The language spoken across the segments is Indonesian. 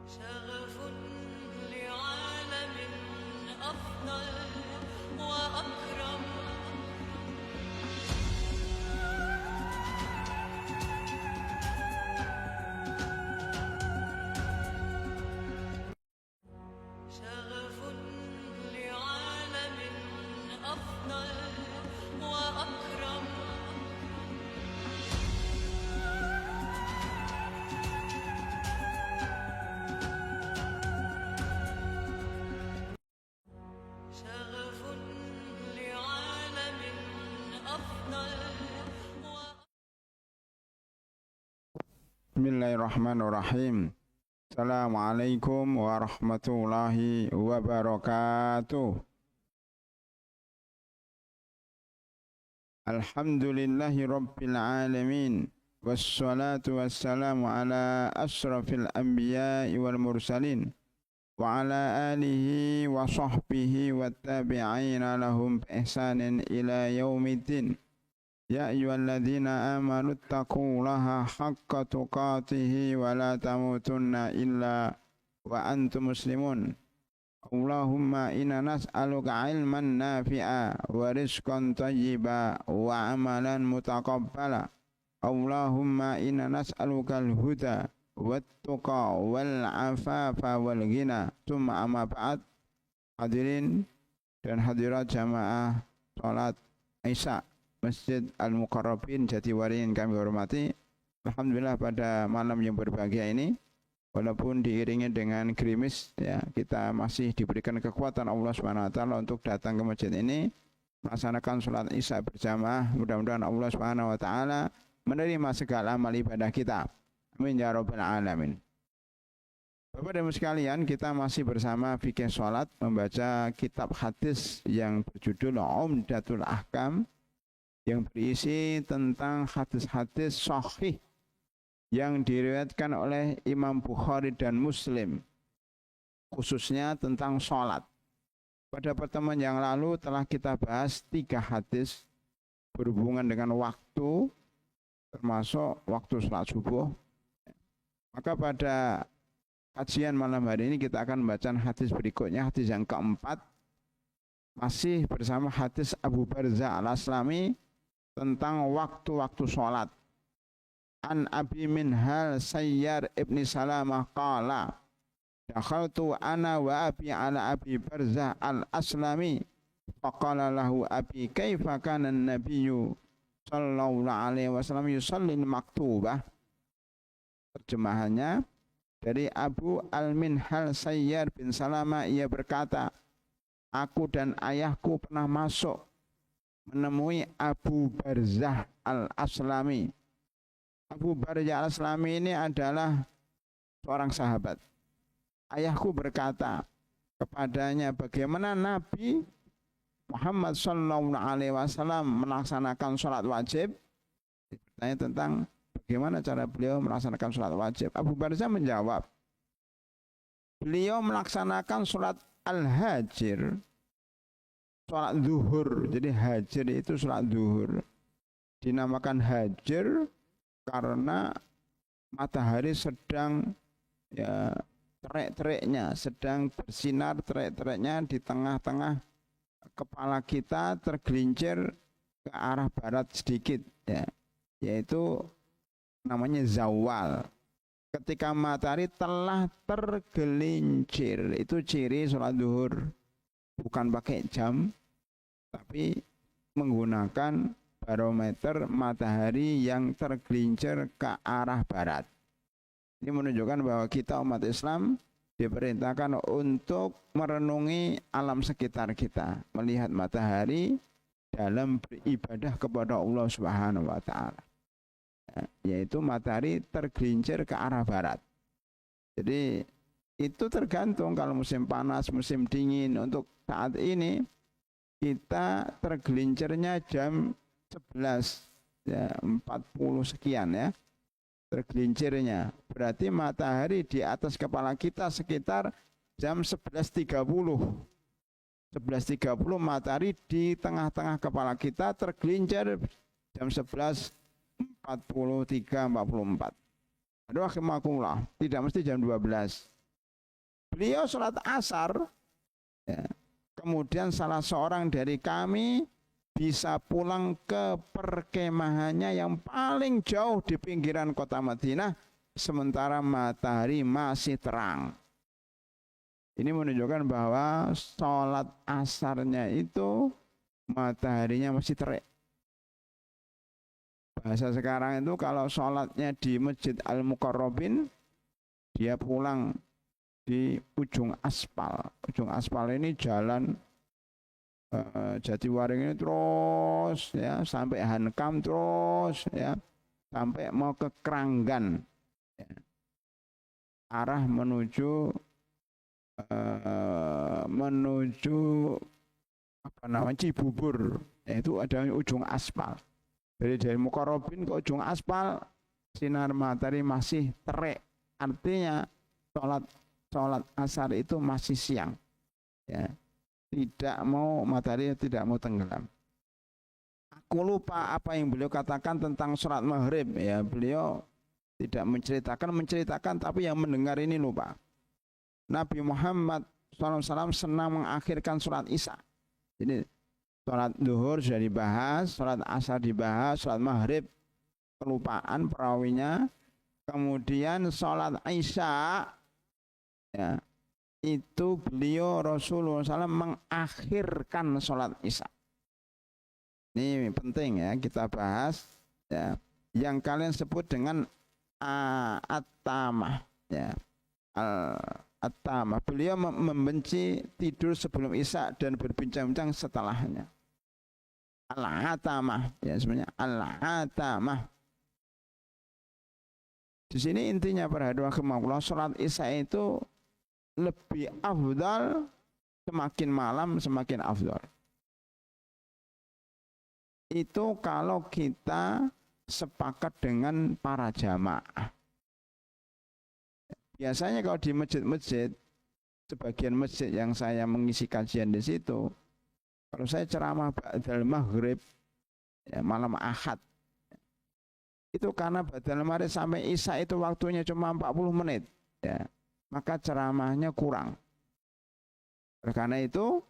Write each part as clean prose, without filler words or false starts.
شغف لعالم أفضل وأكرم. شغف لعالم أفضل وأكرم. شغف لعالم أفضل Bismillahirrahmanirrahim. Assalamualaikum warahmatullahi wabarakatuh. Alhamdulillahi rabbil alamin. Wassalatu wassalamu ala asrafil anbiya'i wal mursalin wa ala alihi wa sahbihi wa tabi'ina lahum bi ihsanin ila yaumiddin. Ya ayyuhalladzina amanu taqullaha haqqa tuqatih wa la tamutunna illa wa antum muslimun. Allahumma inna nas'aluka ilman nafi'a wa rizqan thayyiba wa amalan mutaqabbala. Allahumma inna nas'aluka al-huda wat-tuqa wal-afafa wal-ghina. Tsumma amma ba'd. Hadirin dan hadirat jamaah salat Isya Masjid Al-Muqarrabin Jatiwaringin kami hormati. Alhamdulillah pada malam yang berbahagia ini, walaupun diiringi dengan gerimis, ya, kita masih diberikan kekuatan Allah Subhanahu wa taala untuk datang ke masjid ini melaksanakan salat Isya berjamaah. Mudah-mudahan Allah Subhanahu wa taala menerima segala amal ibadah kita. Amin ya rabbal alamin. Bapak dan Ibu sekalian, kita masih bersama fikih salat membaca kitab hadis yang berjudul Umdatul Ahkam, yang berisi tentang hadis-hadis sahih yang diriwayatkan oleh Imam Bukhari dan Muslim, khususnya tentang sholat. Pada pertemuan yang lalu telah kita bahas 3 hadis berhubungan dengan waktu, termasuk waktu sholat subuh. Maka pada kajian malam hari ini kita akan membaca hadis berikutnya, hadis yang keempat, masih bersama hadis Abu Barzah Al-Aslami tentang waktu-waktu sholat. An Abi Minhal Sayyar ibni Salamah qala dakhaltu ana wa abi ala Abi Barzah Al-Aslami faqala lahu abi kaifa kana an-nabiyyu sallallahu alaihi wasallam yusalli maktubah. Terjemahannya dari Abu Al-Minhal Sayyar bin Salamah, ia berkata, aku dan ayahku pernah masuk menemui Abu Barzah Al-Aslami. Abu Barzah Al-Aslami ini adalah seorang sahabat. Ayahku berkata kepadanya, bagaimana Nabi Muhammad sallallahu alaihi wasallam melaksanakan sholat wajib. Ditanya tentang bagaimana cara beliau melaksanakan sholat wajib. Abu Barzah menjawab, beliau melaksanakan sholat al-hajir, sholat zuhur. Jadi hajir itu sholat zuhur. Dinamakan hajir karena matahari sedang, ya, terik-teriknya, sedang bersinar terik-teriknya di tengah-tengah kepala kita, tergelincir ke arah barat sedikit, ya, yaitu namanya zawal. Ketika matahari telah tergelincir, itu ciri sholat zuhur. Bukan pakai jam, tapi menggunakan barometer matahari yang tergelincir ke arah barat. Ini menunjukkan bahwa kita umat Islam diperintahkan untuk merenungi alam sekitar kita, melihat matahari dalam beribadah kepada Allah Subhanahu wa taala. Yaitu matahari tergelincir ke arah barat. Jadi itu tergantung, kalau musim panas, musim dingin. Untuk saat ini kita tergelincirnya jam 11, ya, 40 sekian, ya, tergelincirnya. Berarti matahari di atas kepala kita sekitar jam 11.30. 11.30 matahari di tengah-tengah kepala kita, tergelincir jam 11.43, 44. Aduh, rahimakumullah, tidak mesti jam 12. Beliau sholat asar, ya. Kemudian salah seorang dari kami bisa pulang ke perkemahannya yang paling jauh di pinggiran kota Madinah, sementara matahari masih terang. Ini menunjukkan bahwa sholat asarnya itu mataharinya masih terik. Bahasa sekarang itu kalau sholatnya di Masjid Al-Muqarrabin, dia pulang di ujung aspal. Ujung aspal ini jalan Jatiwaring ini terus ya sampai Hankam terus ya sampai mau ke Kranggan ya. Arah menuju apa namanya Cibubur, yaitu ada ujung aspal. Dari Muqarrabin ke ujung aspal sinar matahari masih terik, artinya sholat asar itu masih siang ya. Matahari tidak mau tenggelam. Aku lupa apa yang beliau katakan tentang sholat maghrib ya. Beliau tidak menceritakan tapi yang mendengar ini lupa. Nabi Muhammad SAW senang mengakhirkan sholat isya. Jadi sholat duhur sudah dibahas, sholat asar dibahas, sholat maghrib kelupaan perawinya. Kemudian sholat isya ya, itu beliau Rasulullah SAW mengakhirkan sholat isya. Ini penting ya kita bahas ya, yang kalian sebut dengan at-tamah ya. At-tamah. Beliau membenci tidur sebelum isya dan berbincang-bincang setelahnya. Al-atamah ya, sebenarnya al-atamah. Di sini intinya para hadirin rahimakumullah, sholat isya itu lebih afdal, semakin malam semakin afdal. Itu kalau kita sepakat dengan para jamaah. Biasanya kalau di masjid-masjid, sebagian masjid yang saya mengisi kajian di situ, kalau saya ceramah ba'dal maghrib, ya, malam ahad, itu karena ba'dal maghrib sampai isya itu waktunya cuma 40 menit, ya, maka ceramahnya kurang. Karena itu,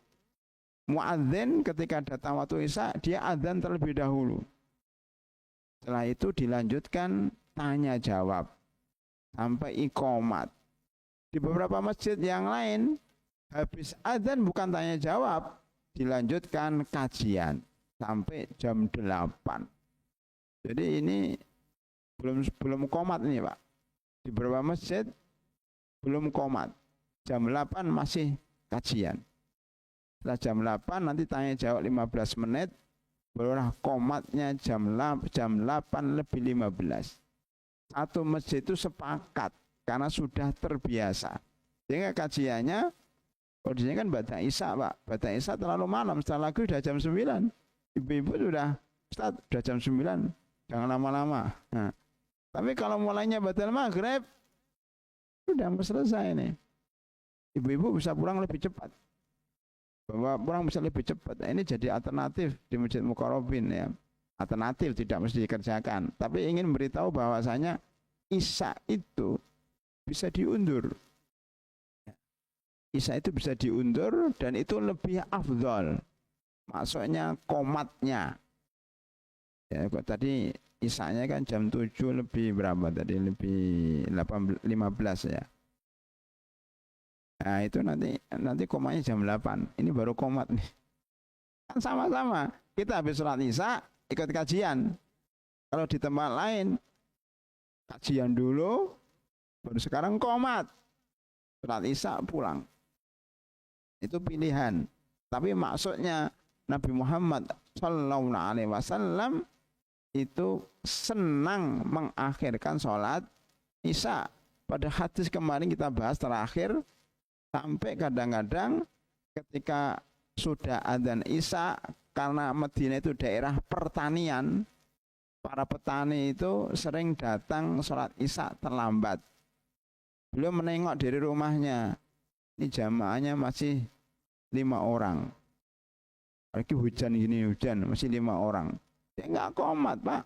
muadzin ketika datang waktu isya, dia adzan terlebih dahulu. Setelah itu dilanjutkan tanya jawab sampai iqomat. Di beberapa masjid yang lain habis adzan bukan tanya jawab, dilanjutkan kajian sampai jam 8. Jadi ini belum qomat ini Pak. Di beberapa masjid belum qomat. Jam 8 masih kajian. Setelah jam 8 nanti tanya jawab 15 menit, barulah qomatnya jam 8 lebih 15. Satu masjid itu sepakat karena sudah terbiasa. Sehingga kajiannya, kondisinya kan ba'da isya Pak. Ba'da isya terlalu malam, setelah lagi sudah jam 9. Ibu-ibu sudah, Ustaz, sudah jam 9. Jangan lama-lama. Nah, tapi kalau mulainya ba'dal maghrib, sudah mau selesai nih. Ibu-ibu bisa pulang lebih cepat. Bahwa pulang bisa lebih cepat. Nah, ini jadi alternatif di Masjid Muqarrabin ya. Alternatif, tidak mesti dikerjakan, tapi ingin beritahu bahwasanya isya itu bisa diundur. Isya itu bisa diundur dan itu lebih afdol. Maksudnya qomatnya. Ya, kok tadi isyanya kan jam 7 lebih berapa tadi? Lebih 15 ya. Nah, itu nanti qomatnya jam 8. Ini baru qomat nih. Kan sama-sama. Kita habis sholat isya ikut kajian. Kalau di tempat lain kajian dulu, baru sekarang qomat. Sholat isya pulang. Itu pilihan. Tapi maksudnya Nabi Muhammad Sallallahu Alaihi Wasallam itu senang mengakhirkan sholat isya. Pada hadis kemarin kita bahas terakhir, sampai kadang-kadang ketika sudah adzan isya, karena Madinah itu daerah pertanian, para petani itu sering datang sholat isya terlambat. Beliau menengok dari rumahnya, ini jamaahnya masih 5 orang. Lagi hujan masih 5 orang. Dia enggak qomat Pak,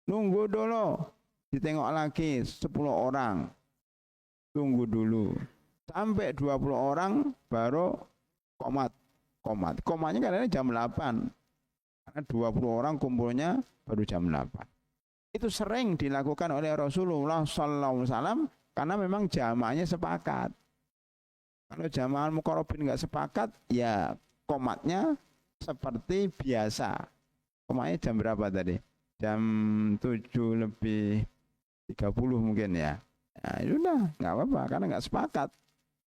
nunggu dulu. Ditengok lagi 10 orang, tunggu dulu. sampai 20 orang baru komat. Komanya kadang jam 8. Karena 20 orang kumpulnya baru jam 8. Itu sering dilakukan oleh Rasulullah sallallahu alaihi wasallam karena memang jamaahnya sepakat. Kalau jamaah muqarrabin enggak sepakat, ya komatnya seperti biasa. Komatnya jam berapa tadi? Jam 7 lebih 30 mungkin ya. Nah, itu udah enggak apa-apa karena enggak sepakat.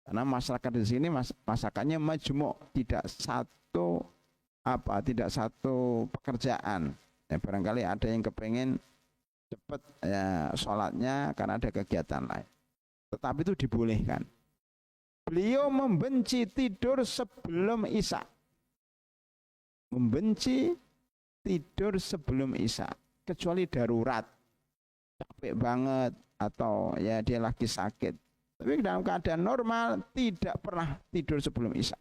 Karena masyarakat di sini masakannya majmu', tidak satu pekerjaan. Ya, barangkali ada yang kepengen cepat ya sholatnya karena ada kegiatan lain. Tetapi itu dibolehkan. Beliau membenci tidur sebelum isya. Membenci tidur sebelum isya. Kecuali darurat. Capek banget atau ya dia lagi sakit. Tapi dalam keadaan normal tidak pernah tidur sebelum isya.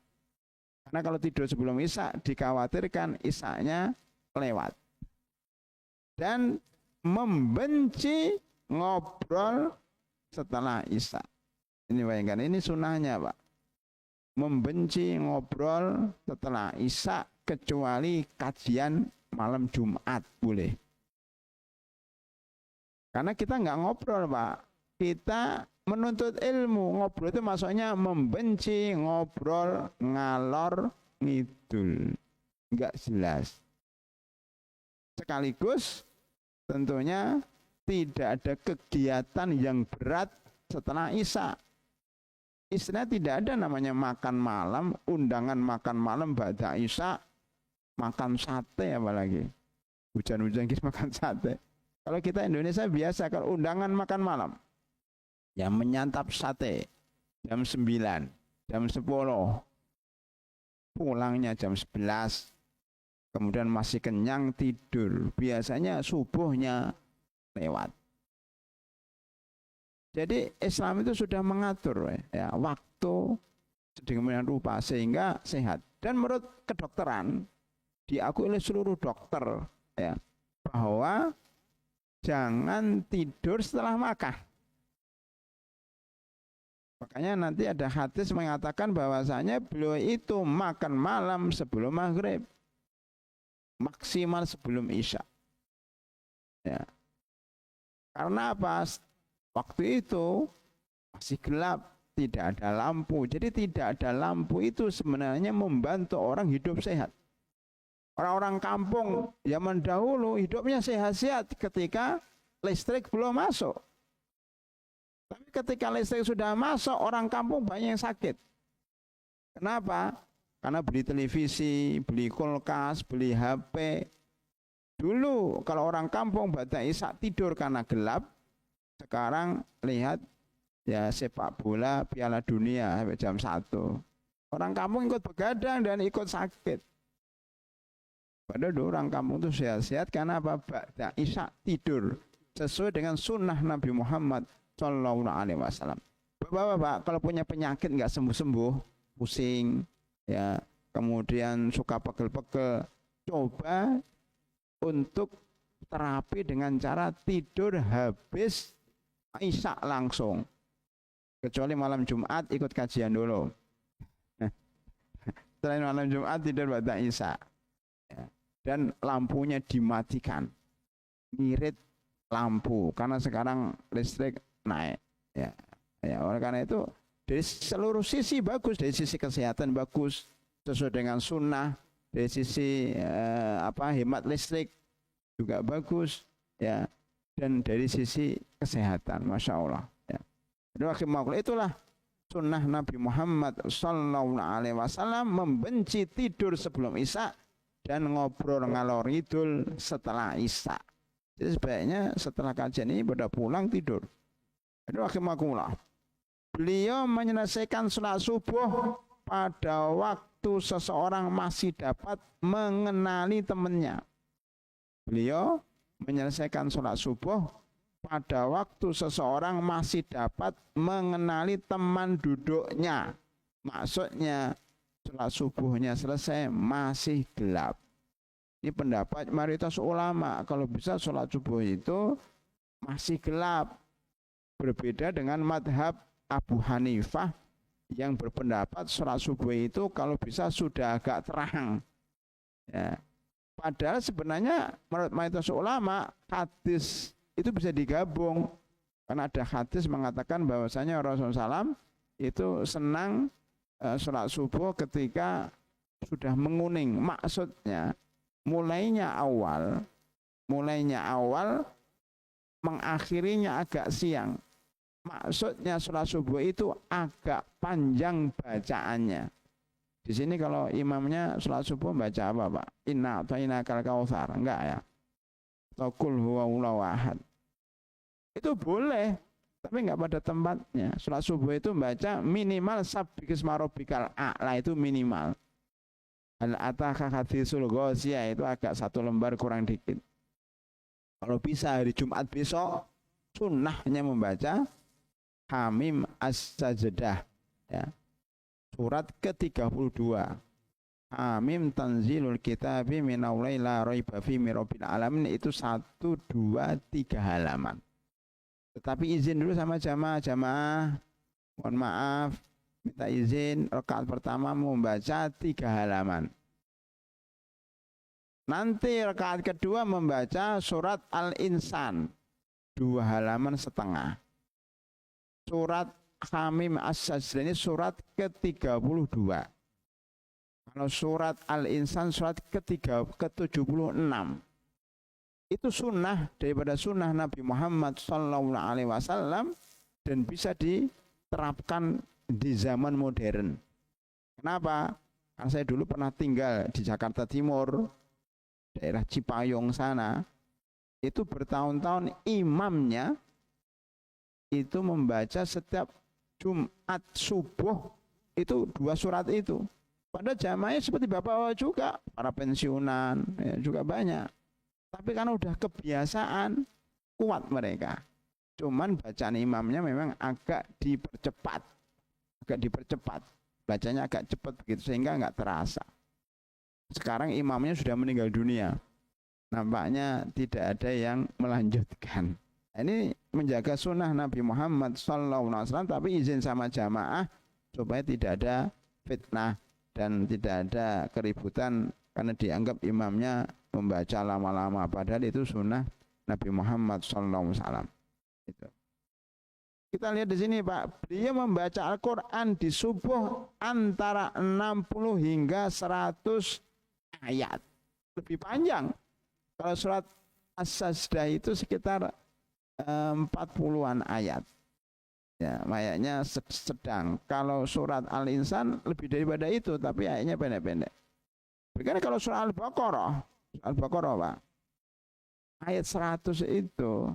Karena kalau tidur sebelum isya dikhawatirkan isyanya lewat. Dan membenci ngobrol setelah isya. Ini bayangkan, ini sunnahnya Pak. Membenci ngobrol setelah isya kecuali kajian malam Jumat boleh. Karena kita nggak ngobrol Pak. Kita menuntut ilmu. Ngobrol itu maksudnya membenci ngobrol ngalor ngidul. Nggak jelas. Sekaligus tentunya tidak ada kegiatan yang berat setelah isya. Istilah tidak ada namanya makan malam, undangan makan malam ba'da isya, makan sate apalagi. Hujan-hujan kita makan sate. Kalau kita Indonesia biasa kalau undangan makan malam, ya menyantap sate jam 9, jam 10, pulangnya jam 11, kemudian masih kenyang tidur. Biasanya subuhnya lewat. Jadi Islam itu sudah mengatur ya waktu sedemikian rupa sehingga sehat. Dan menurut kedokteran diakui oleh seluruh dokter ya bahwa jangan tidur setelah makan. Makanya nanti ada hadis mengatakan bahwasanya beliau itu makan malam sebelum maghrib, maksimal sebelum isya. Ya. Karena apa? Waktu itu masih gelap, tidak ada lampu. Jadi tidak ada lampu itu sebenarnya membantu orang hidup sehat. Orang-orang kampung zaman dahulu hidupnya sehat-sehat ketika listrik belum masuk. Tapi ketika listrik sudah masuk, orang kampung banyak yang sakit. Kenapa? Karena beli televisi, beli kulkas, beli HP. Dulu kalau orang kampung ba'da isya tidur karena gelap. Sekarang lihat ya sepak bola Piala Dunia sampai jam 1. Orang kampung ikut begadang dan ikut sakit. Padahal orang kampung itu sehat-sehat karena apa? Ba'da isya tidur sesuai dengan sunnah Nabi Muhammad Sallallahu Alaihi Wasallam. Bapak-bapak kalau punya penyakit nggak sembuh-sembuh, pusing, ya, kemudian suka pegel-pegel, coba untuk terapi dengan cara tidur habis isya langsung. Kecuali malam Jumat ikut kajian dulu. Selain malam Jumat tidur ba'da isya. Ya. Dan lampunya dimatikan. Ngirit lampu karena sekarang listrik naik. Ya. Ya, oleh karena itu dari seluruh sisi bagus, dari sisi kesehatan bagus, sesuai dengan sunnah, dari sisi hemat listrik juga bagus, ya. Dan dari sisi kesehatan, masya Allah. Ya. Itulah sunnah Nabi Muhammad Sallallahu Alaihi Wasallam membenci tidur sebelum isya dan ngobrol ngalor ngidul setelah isya. Jadi sebaiknya setelah kajian ini pada pulang tidur. Beliau menyelesaikan sholat subuh pada waktu seseorang masih dapat mengenali temannya. Beliau menyelesaikan sholat subuh pada waktu seseorang masih dapat mengenali teman duduknya. Maksudnya sholat subuhnya selesai masih gelap. Ini pendapat mayoritas ulama. Kalau bisa sholat subuh itu masih gelap. Berbeda dengan madhab Abu Hanifah yang berpendapat sholat subuh itu kalau bisa sudah agak terang. Ya. Padahal sebenarnya menurut mayoritas ulama hadis itu bisa digabung. Karena ada hadis mengatakan bahwasanya Rasulullah SAW itu senang sholat subuh ketika sudah menguning. Maksudnya mulainya awal, mengakhirinya agak siang. Maksudnya sholat subuh itu agak panjang bacaannya. Di sini kalau imamnya sholat subuh baca apa Pak? Inna a'tainakal kautsar, enggak ya? Atau qul huwallahu ahad. Itu boleh, tapi enggak pada tempatnya. Sholat subuh itu baca minimal sabbikisma rabbikal a'la, itu minimal. Al-ataka hadisul ghasyiyah itu agak 1 lembar kurang dikit. Kalau bisa hari Jumat besok sunnahnya membaca Hamim As-Sajdah, ya. Surat ke-32. Hamim tanzilul kitabi minallahi la raiba fihi mir rabbil alamin, itu 1, 2, 3 halaman. Tetapi izin dulu sama jamaah. Mohon maaf, minta izin rakaat pertama membaca 3 halaman. Nanti rakaat kedua membaca surat Al-Insan 2 halaman setengah. Surat Hamim As-Sajdah ini surat ke-32. Kalau surat Al-Insan surat ke-76. Itu sunnah daripada sunnah Nabi Muhammad SAW dan bisa diterapkan di zaman modern. Kenapa? Karena saya dulu pernah tinggal di Jakarta Timur, daerah Cipayung sana. Itu bertahun-tahun imamnya itu membaca setiap Jumat subuh itu 2 surat itu. Pada jamaahnya seperti bapak juga, para pensiunan ya, juga banyak. Tapi karena udah kebiasaan, kuat mereka. Cuman bacaan imamnya memang agak dipercepat. Bacanya agak cepat begitu sehingga nggak terasa. Sekarang imamnya sudah meninggal dunia. Nampaknya tidak ada yang melanjutkan. Ini menjaga sunnah Nabi Muhammad SAW, tapi izin sama jamaah supaya tidak ada fitnah dan tidak ada keributan karena dianggap imamnya membaca lama-lama, padahal itu sunnah Nabi Muhammad SAW. Itu. Kita lihat di sini Pak, beliau membaca Al-Quran di subuh antara 60 hingga 100 ayat, lebih panjang. Kalau surat As-Sajdah itu sekitar 40-an ayat. Ya, ayatnya sedang. Kalau surat Al-Insan lebih daripada itu, tapi ayatnya pendek-pendek. Karena kalau surat Al-Baqarah Pak, ayat 100 itu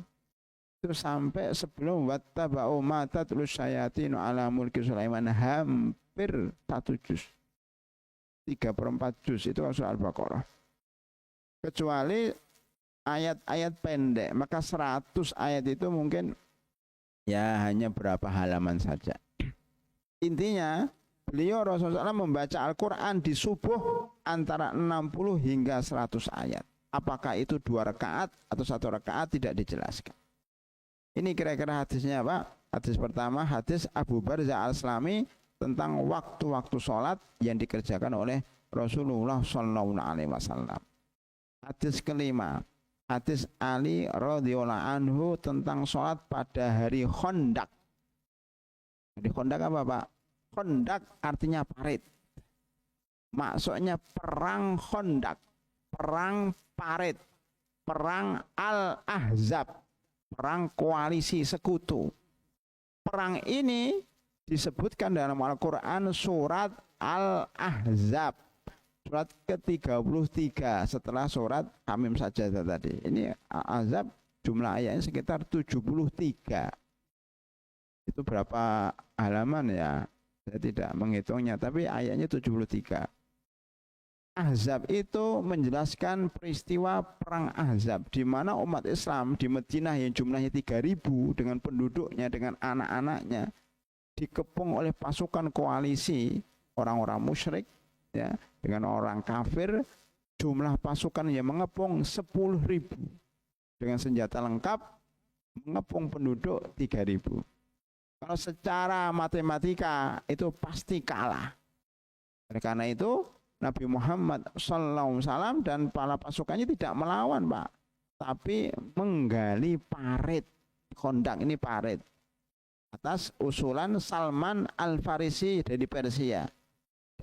sampai sebelum wattaba'u ma tatlus syayatinu ala mulki Sulaiman, hampir 1 juz. 3/4 juz itu surat Al-Baqarah. Kecuali ayat-ayat pendek, maka 100 ayat itu mungkin ya hanya berapa halaman saja. Intinya beliau Rasulullah SAW membaca Al-Quran di subuh antara 60 hingga 100 ayat. Apakah itu 2 rakaat atau 1 rakaat tidak dijelaskan. Ini kira-kira hadisnya Pak. Hadis pertama, hadis Abu Barzah Al-Aslami tentang waktu-waktu sholat yang dikerjakan oleh Rasulullah SAW. Hadis kelima, hadis Ali radhiyallahu anhu tentang sholat pada hari Khandaq. Hari Khandaq apa Pak? Khandaq artinya parit. Maksudnya perang Khandaq, perang parit, perang Al-Ahzab, perang koalisi sekutu. Perang ini disebutkan dalam Al-Quran surat Al-Ahzab. Surat ke-33 setelah surat Hamim Sajdah tadi. Ini Al-Ahzab jumlah ayatnya sekitar 73. Itu berapa halaman ya? Saya tidak menghitungnya, tapi ayatnya 73. Ahzab itu menjelaskan peristiwa perang Ahzab di mana umat Islam di Madinah yang jumlahnya 3.000 dengan penduduknya, dengan anak-anaknya dikepung oleh pasukan koalisi orang-orang musyrik ya, dengan orang kafir. Jumlah pasukan yang mengepung 10.000 dengan senjata lengkap, mengepung penduduk 3.000. Kalau secara matematika itu pasti kalah. Oleh karena itu Nabi Muhammad SAW dan para pasukannya tidak melawan, Pak, tapi menggali parit. Khandaq ini parit atas usulan Salman Al-Farisi dari Persia.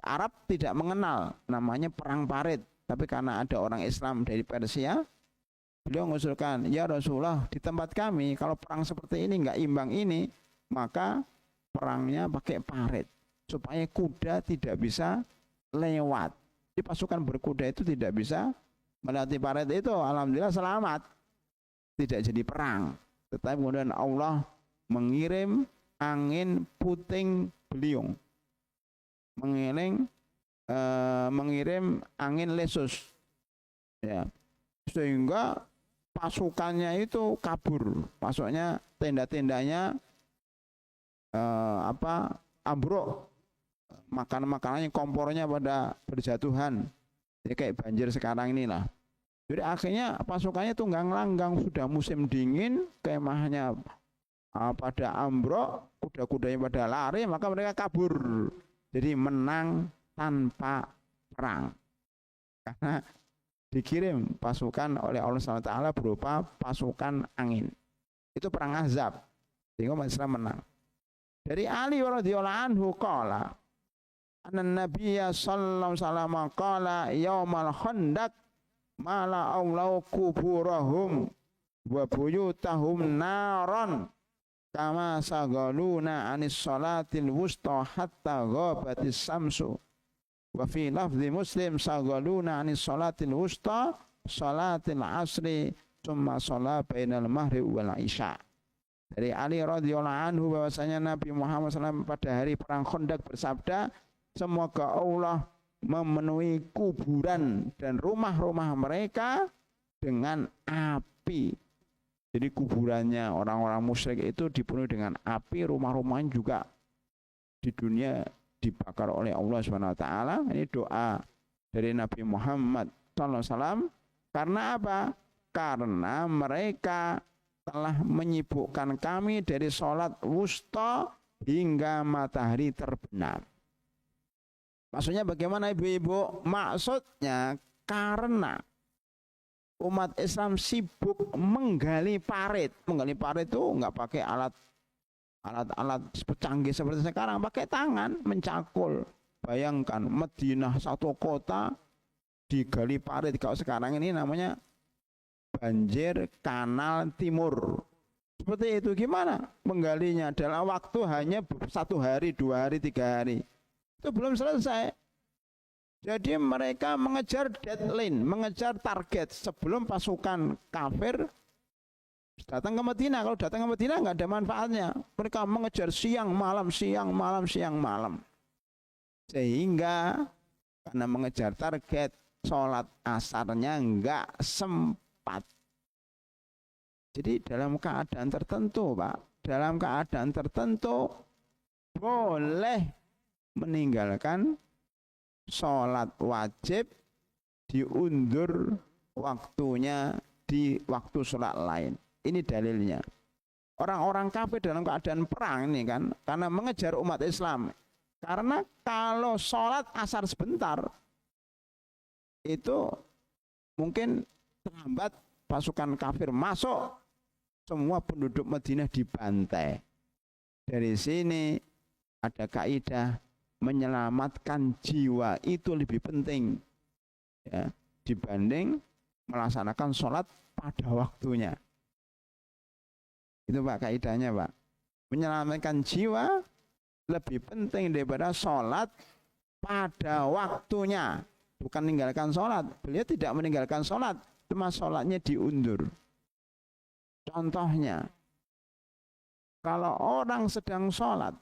Arab tidak mengenal namanya perang parit, tapi karena ada orang Islam dari Persia, beliau mengusulkan, ya Rasulullah, di tempat kami kalau perang seperti ini nggak imbang ini, maka perangnya pakai parit supaya kuda tidak bisa lewat. Di pasukan berkuda itu tidak bisa melewati parit itu. Alhamdulillah selamat, tidak jadi perang. Tetapi kemudian Allah mengirim angin puting beliung, mengirim angin lesus, ya, sehingga pasukannya itu kabur, maksudnya tenda-tendanya ambruk, makanannya kompornya pada berjatuhan, jadi kayak banjir sekarang inilah. Jadi akhirnya pasukannya tunggang langgang, sudah musim dingin, kemahnya pada ambruk, kuda-kudanya pada lari, maka mereka kabur. Jadi menang tanpa perang, karena dikirim pasukan oleh Allah SWT berupa pasukan angin. Itu perang Ahzab, sehingga umat Islam menang. Dari Ali radhiyallahu anhu qala anna nabiyya sallallahu alaihi wasallam qala yaumal khandaq mala aulau kuburahum wa buyutahum naron kama sagaluna anis salatil wusta hatta ghabatis samsu wa fi lafzi Muslim sagaluna anis salatil wusta salatil asri thumma salat bainal maghrib wal isya. Dari Ali radhiyallahu anhu bahwasanya Nabi Muhammad SAW pada hari perang Khandaq bersabda, semoga Allah memenuhi kuburan dan rumah-rumah mereka dengan api. Jadi kuburannya orang-orang musyrik itu dipenuhi dengan api, rumah-rumahnya juga di dunia dibakar oleh Allah SWT. Ini doa dari Nabi Muhammad SAW. Karena apa? Karena mereka telah menyibukkan kami dari sholat wusta hingga matahari terbenam. Maksudnya bagaimana ibu-ibu? Maksudnya karena umat Islam sibuk menggali parit. Menggali parit itu enggak pakai alat canggih seperti sekarang, pakai tangan mencakul. Bayangkan Madinah satu kota digali parit. Kalau sekarang ini namanya banjir kanal timur. Seperti itu, gimana menggalinya? Dalam waktu hanya 1 hari, 2 hari, 3 hari. Itu belum selesai. Jadi mereka mengejar deadline, mengejar target sebelum pasukan kafir datang ke Madinah. Kalau datang ke Madinah nggak ada manfaatnya. Mereka mengejar siang malam, siang malam, siang malam. Sehingga karena mengejar target, sholat asarnya nggak sempat. Jadi dalam keadaan tertentu, Pak, dalam keadaan tertentu boleh meninggalkan sholat wajib, diundur waktunya di waktu sholat lain. Ini dalilnya. Orang-orang kafir dalam keadaan perang ini kan, karena mengejar umat Islam. Karena kalau sholat asar sebentar, itu mungkin terlambat, pasukan kafir masuk, semua penduduk Madinah dibantai. Dari sini ada kaidah, menyelamatkan jiwa itu lebih penting, ya, dibanding melaksanakan sholat pada waktunya. Itu Pak kaidahnya, Pak. Menyelamatkan jiwa lebih penting daripada sholat pada waktunya. Bukan meninggalkan sholat. Beliau tidak meninggalkan sholat, cuma sholatnya diundur. Contohnya, kalau orang sedang sholat,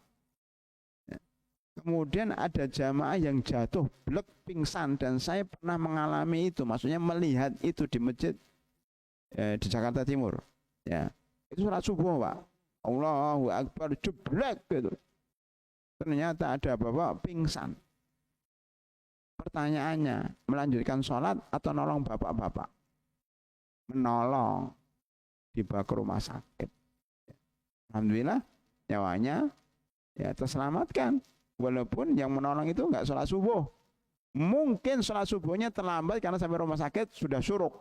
kemudian ada jamaah yang jatuh blek pingsan, dan saya pernah mengalami itu, maksudnya melihat itu di masjid di Jakarta Timur. Ya, itu sholat subuh, Pak. Allahu Akbar, jeblek gitu. Ternyata ada bapak pingsan. Pertanyaannya, melanjutkan sholat atau nolong bapak-bapak? Menolong, dibawa ke rumah sakit. Alhamdulillah, nyawanya ya terselamatkan. Walaupun yang menolong itu enggak sholat subuh. Mungkin sholat subuhnya terlambat karena sampai rumah sakit sudah syuruk.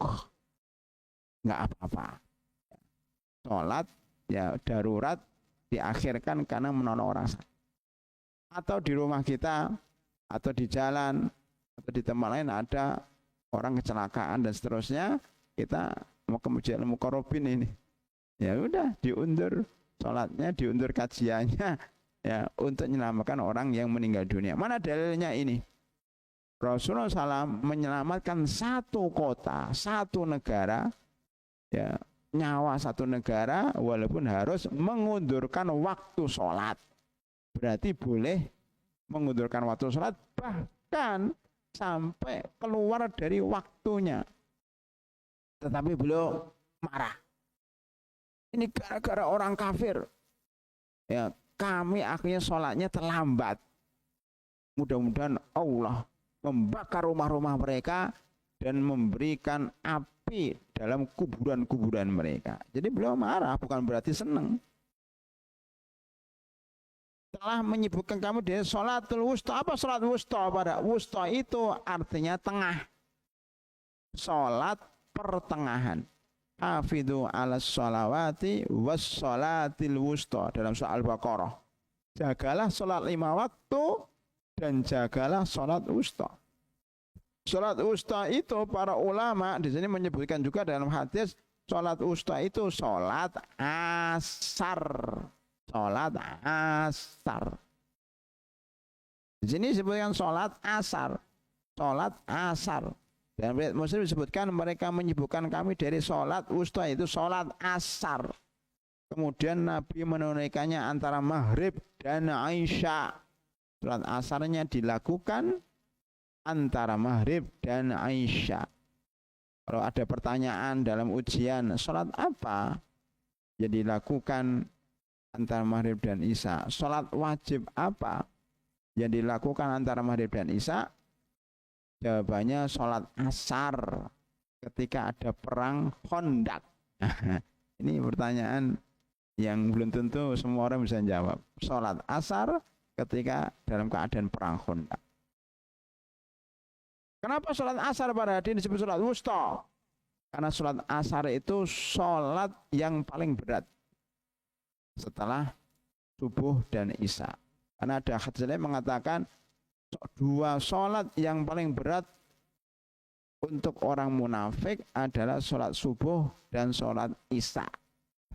Enggak apa-apa. Sholat ya darurat diakhirkan karena menolong orang sakit. Atau di rumah kita, atau di jalan, atau di tempat lain ada orang kecelakaan dan seterusnya, kita mau ke Masjid Al-Muqarrabin ini. Ya udah diundur sholatnya, diundur kajiannya ya untuk menyelamatkan orang yang meninggal dunia. Mana dalilnya ini? Rasulullah SAW menyelamatkan satu kota, satu negara, ya nyawa satu negara walaupun harus mengundurkan waktu sholat. Berarti boleh mengundurkan waktu sholat bahkan sampai keluar dari waktunya. Tetapi beliau marah. Ini gara-gara orang kafir. Ya, kami akhirnya sholatnya terlambat. Mudah-mudahan Allah membakar rumah-rumah mereka dan memberikan api dalam kuburan-kuburan mereka. Jadi beliau marah, bukan berarti senang. Telah menyebutkan kamu di sholatul wusta. Apa sholat wusta? Pada wusta itu artinya tengah. Sholat pertengahan. Hafidhu ala sholawati was sholatil wusta dalam surah Al-Baqarah. Jagalah sholat 5 waktu dan jagalah sholat wusta. Sholat wusta itu para ulama di sini menyebutkan juga dalam hadis sholat wusta itu sholat asar. Sholat asar. Di sini disebutkan sholat asar. Sholat asar. Dan Muslim disebutkan mereka menyibukkan kami dari sholat wusta itu sholat asar. Kemudian Nabi menunaikannya antara maghrib dan Isya. Sholat asarnya dilakukan antara maghrib dan Isya. Kalau ada pertanyaan dalam ujian, sholat apa yang dilakukan antara maghrib dan Isya? Sholat wajib apa yang dilakukan antara maghrib dan Isya? Jawabannya sholat asar ketika ada perang Khandaq. Ini pertanyaan yang belum tentu semua orang bisa jawab. Sholat asar ketika dalam keadaan perang Khandaq. Kenapa sholat asar pada hari ini disebut sholat wusta? Karena sholat asar itu sholat yang paling berat setelah subuh dan isya. Karena ada hadis lain mengatakan dua sholat yang paling berat untuk orang munafik adalah sholat subuh dan sholat isya.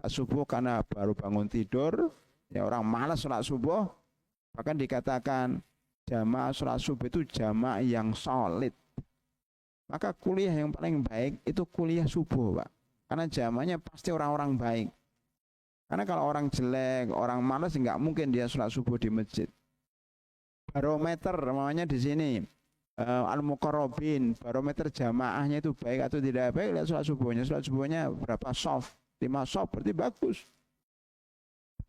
Subuh karena baru bangun tidur, ya orang malas sholat subuh, bahkan dikatakan jamaah sholat subuh itu jamaah yang solid. Maka kuliah yang paling baik itu kuliah subuh, Pak. Karena jamaahnya pasti orang-orang baik. Karena kalau orang jelek, orang malas nggak mungkin dia sholat subuh di masjid. Barometer namanya di sini Al-Muqarrabin, barometer jamaahnya itu baik atau tidak baik, lihat sholat subuhnya. Sholat subuhnya berapa soft? 5 soft, berarti bagus.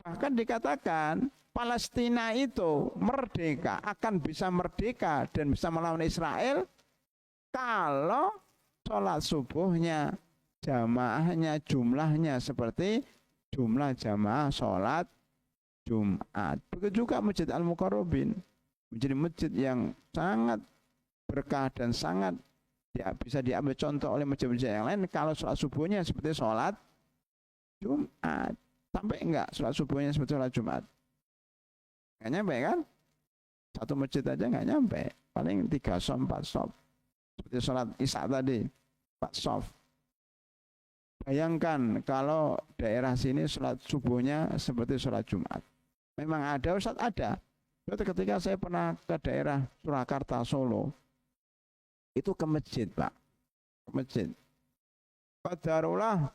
Bahkan dikatakan Palestina itu merdeka, akan bisa merdeka dan bisa melawan Israel kalau sholat subuhnya jamaahnya jumlahnya seperti jumlah jamaah sholat Jumat. Begitu juga Masjid Al-Muqarrabin, menjadi masjid yang sangat berkah dan sangat bisa diambil contoh oleh masjid-masjid yang lain kalau sholat subuhnya seperti sholat Jumat. Sampai enggak sholat subuhnya seperti sholat Jumat? Enggak nyampe kan? Satu masjid aja enggak nyampe. Paling 3 sof, 4 sof. Seperti sholat isya tadi, 4 sof. Bayangkan kalau daerah sini sholat subuhnya seperti sholat Jumat. Memang ada, Ustaz ada. Ketika saya pernah ke daerah Surakarta, Solo, itu ke masjid, Pak. Ke masjid. Qadarullah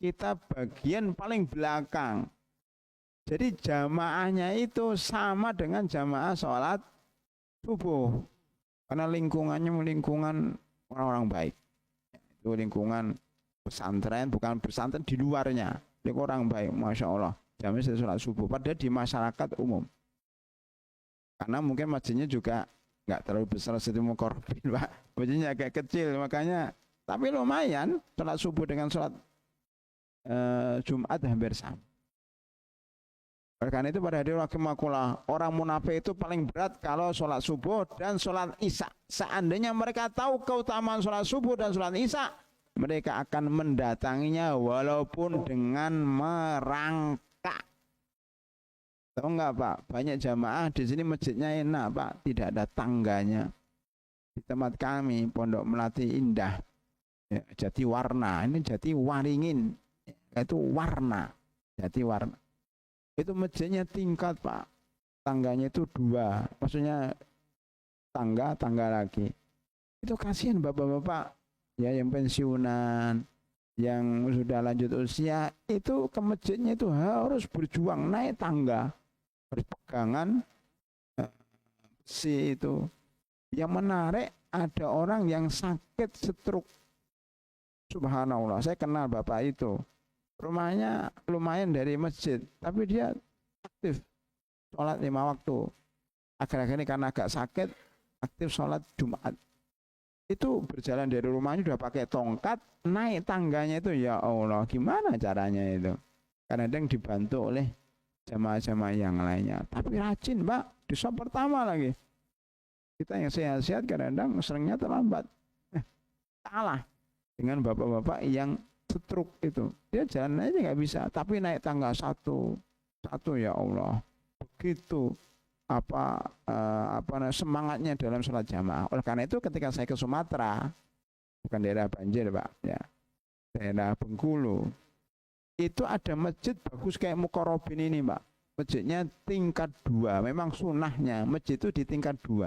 kita bagian paling belakang. Jadi jamaahnya itu sama dengan jamaah sholat subuh. Karena lingkungannya lingkungan orang-orang baik. Itu lingkungan pesantren, bukan pesantren di luarnya. Lingkungan orang baik, Masya Allah. Jamaah sholat subuh. Padahal di masyarakat umum. Karena mungkin masjidnya juga nggak terlalu besar seperti Muqarrabin, Pak. Masjidnya agak kecil, makanya. Tapi lumayan, sholat subuh dengan sholat Jumat hampir sama. Oleh karena itu pada hadirin rahimakumullah, orang munafik itu paling berat kalau sholat subuh dan sholat isya. Seandainya mereka tahu keutamaan sholat subuh dan sholat isya, mereka akan mendatanginya walaupun dengan merangkak. Tahu nggak Pak? Banyak jamaah di sini masjidnya enak Pak, tidak ada tangganya. Di tempat kami Pondok Melati Indah, ya, Jati Warna, ini Jati Waringin, itu warna, Jati Warna. Itu masjidnya tingkat Pak, tangganya itu 2, maksudnya tangga lagi. Itu kasihan bapak-bapak ya yang pensiunan, yang sudah lanjut usia, itu ke masjidnya itu harus berjuang naik tangga, berpegangan besi itu. Yang menarik ada orang yang sakit stroke. Subhanallah, saya kenal bapak itu. Rumahnya lumayan dari masjid, tapi dia aktif sholat 5 waktu. Akhir-akhir ini karena agak sakit, aktif sholat Jumat. Itu berjalan dari rumahnya sudah pakai tongkat, naik tangganya itu, ya Allah, gimana caranya itu? Kadang-kadang dibantu oleh jamaah-jamaah yang lainnya. Tapi rajin Pak, di sop pertama lagi. Kita yang sehat-sehat kadang-kadang seringnya terlambat. Kalah dengan bapak-bapak yang stroke itu, dia jalan aja nggak bisa, tapi naik tangga satu, ya Allah, begitu semangatnya dalam sholat jamaah. Oleh karena itu ketika saya ke Sumatera, bukan daerah banjir Pak, ya, daerah Bengkulu, itu ada masjid bagus kayak Mukarrabin ini Pak, masjidnya tingkat 2, memang sunahnya masjid itu di tingkat 2,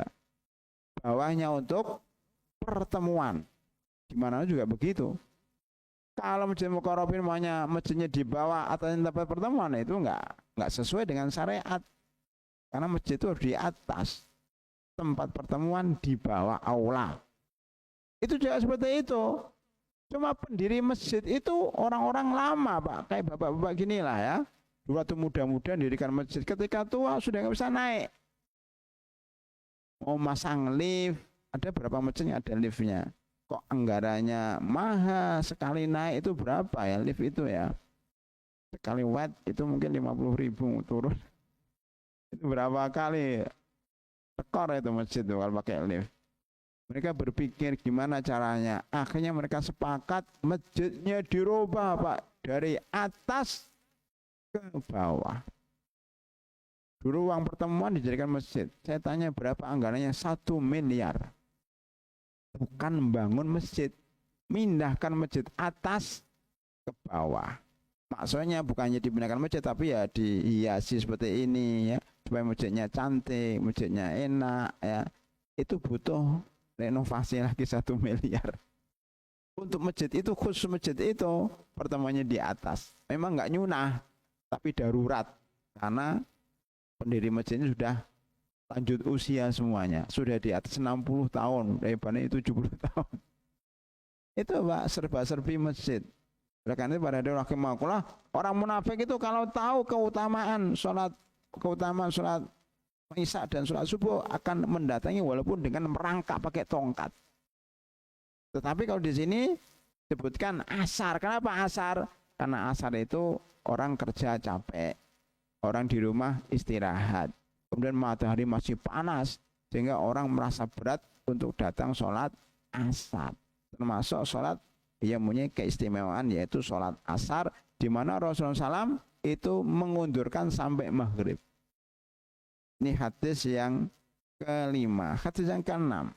bawahnya untuk pertemuan, gimana juga begitu. Kalau masjid Mukarrabin maunya masjidnya di bawah atau tempat pertemuan, itu enggak sesuai dengan syariat. Karena masjid itu di atas, tempat pertemuan di bawah aula. Itu juga seperti itu. Cuma pendiri masjid itu orang-orang lama Pak, kayak bapak-bapak gini lah ya. Dulu waktu muda-muda dirikan masjid, ketika tua sudah nggak bisa naik. Mau masang lift, ada berapa masjid yang ada liftnya? Kok anggarannya mahal, sekali naik itu berapa ya lift itu ya, sekali watt itu mungkin 50.000 turun, itu berapa kali tekor itu masjid itu kalau pakai lift. Mereka berpikir gimana caranya, akhirnya mereka sepakat masjidnya dirubah Pak, dari atas ke bawah. Dulu uang pertemuan dijadikan masjid, saya tanya berapa anggarannya, 1 miliar. Bukan membangun masjid, mindahkan masjid atas ke bawah. Maksudnya bukannya dipindahkan masjid, tapi ya dihiasi seperti ini ya, supaya masjidnya cantik, masjidnya enak ya. Itu butuh renovasi lagi 1 miliar. Untuk masjid itu, khusus masjid itu pertemuannya di atas. Memang nggak nyunah, tapi darurat karena pendiri masjidnya sudah lanjut usia semuanya, sudah di atas 60 tahun, daripada itu 70 tahun. Itu Pak, serba-serbi masjid. Karena pada rahimakumullah, orang munafik itu kalau tahu keutamaan sholat isya dan sholat subuh akan mendatangi walaupun dengan merangkak pakai tongkat. Tetapi kalau di sini sebutkan asar. Kenapa asar? Karena asar itu orang kerja capek, orang di rumah istirahat. Kemudian matahari masih panas sehingga orang merasa berat untuk datang sholat asar. Termasuk sholat yang punya keistimewaan yaitu sholat asar, di mana Rasulullah SAW itu mengundurkan sampai maghrib. Ini hadis yang kelima. Hadis yang keenam,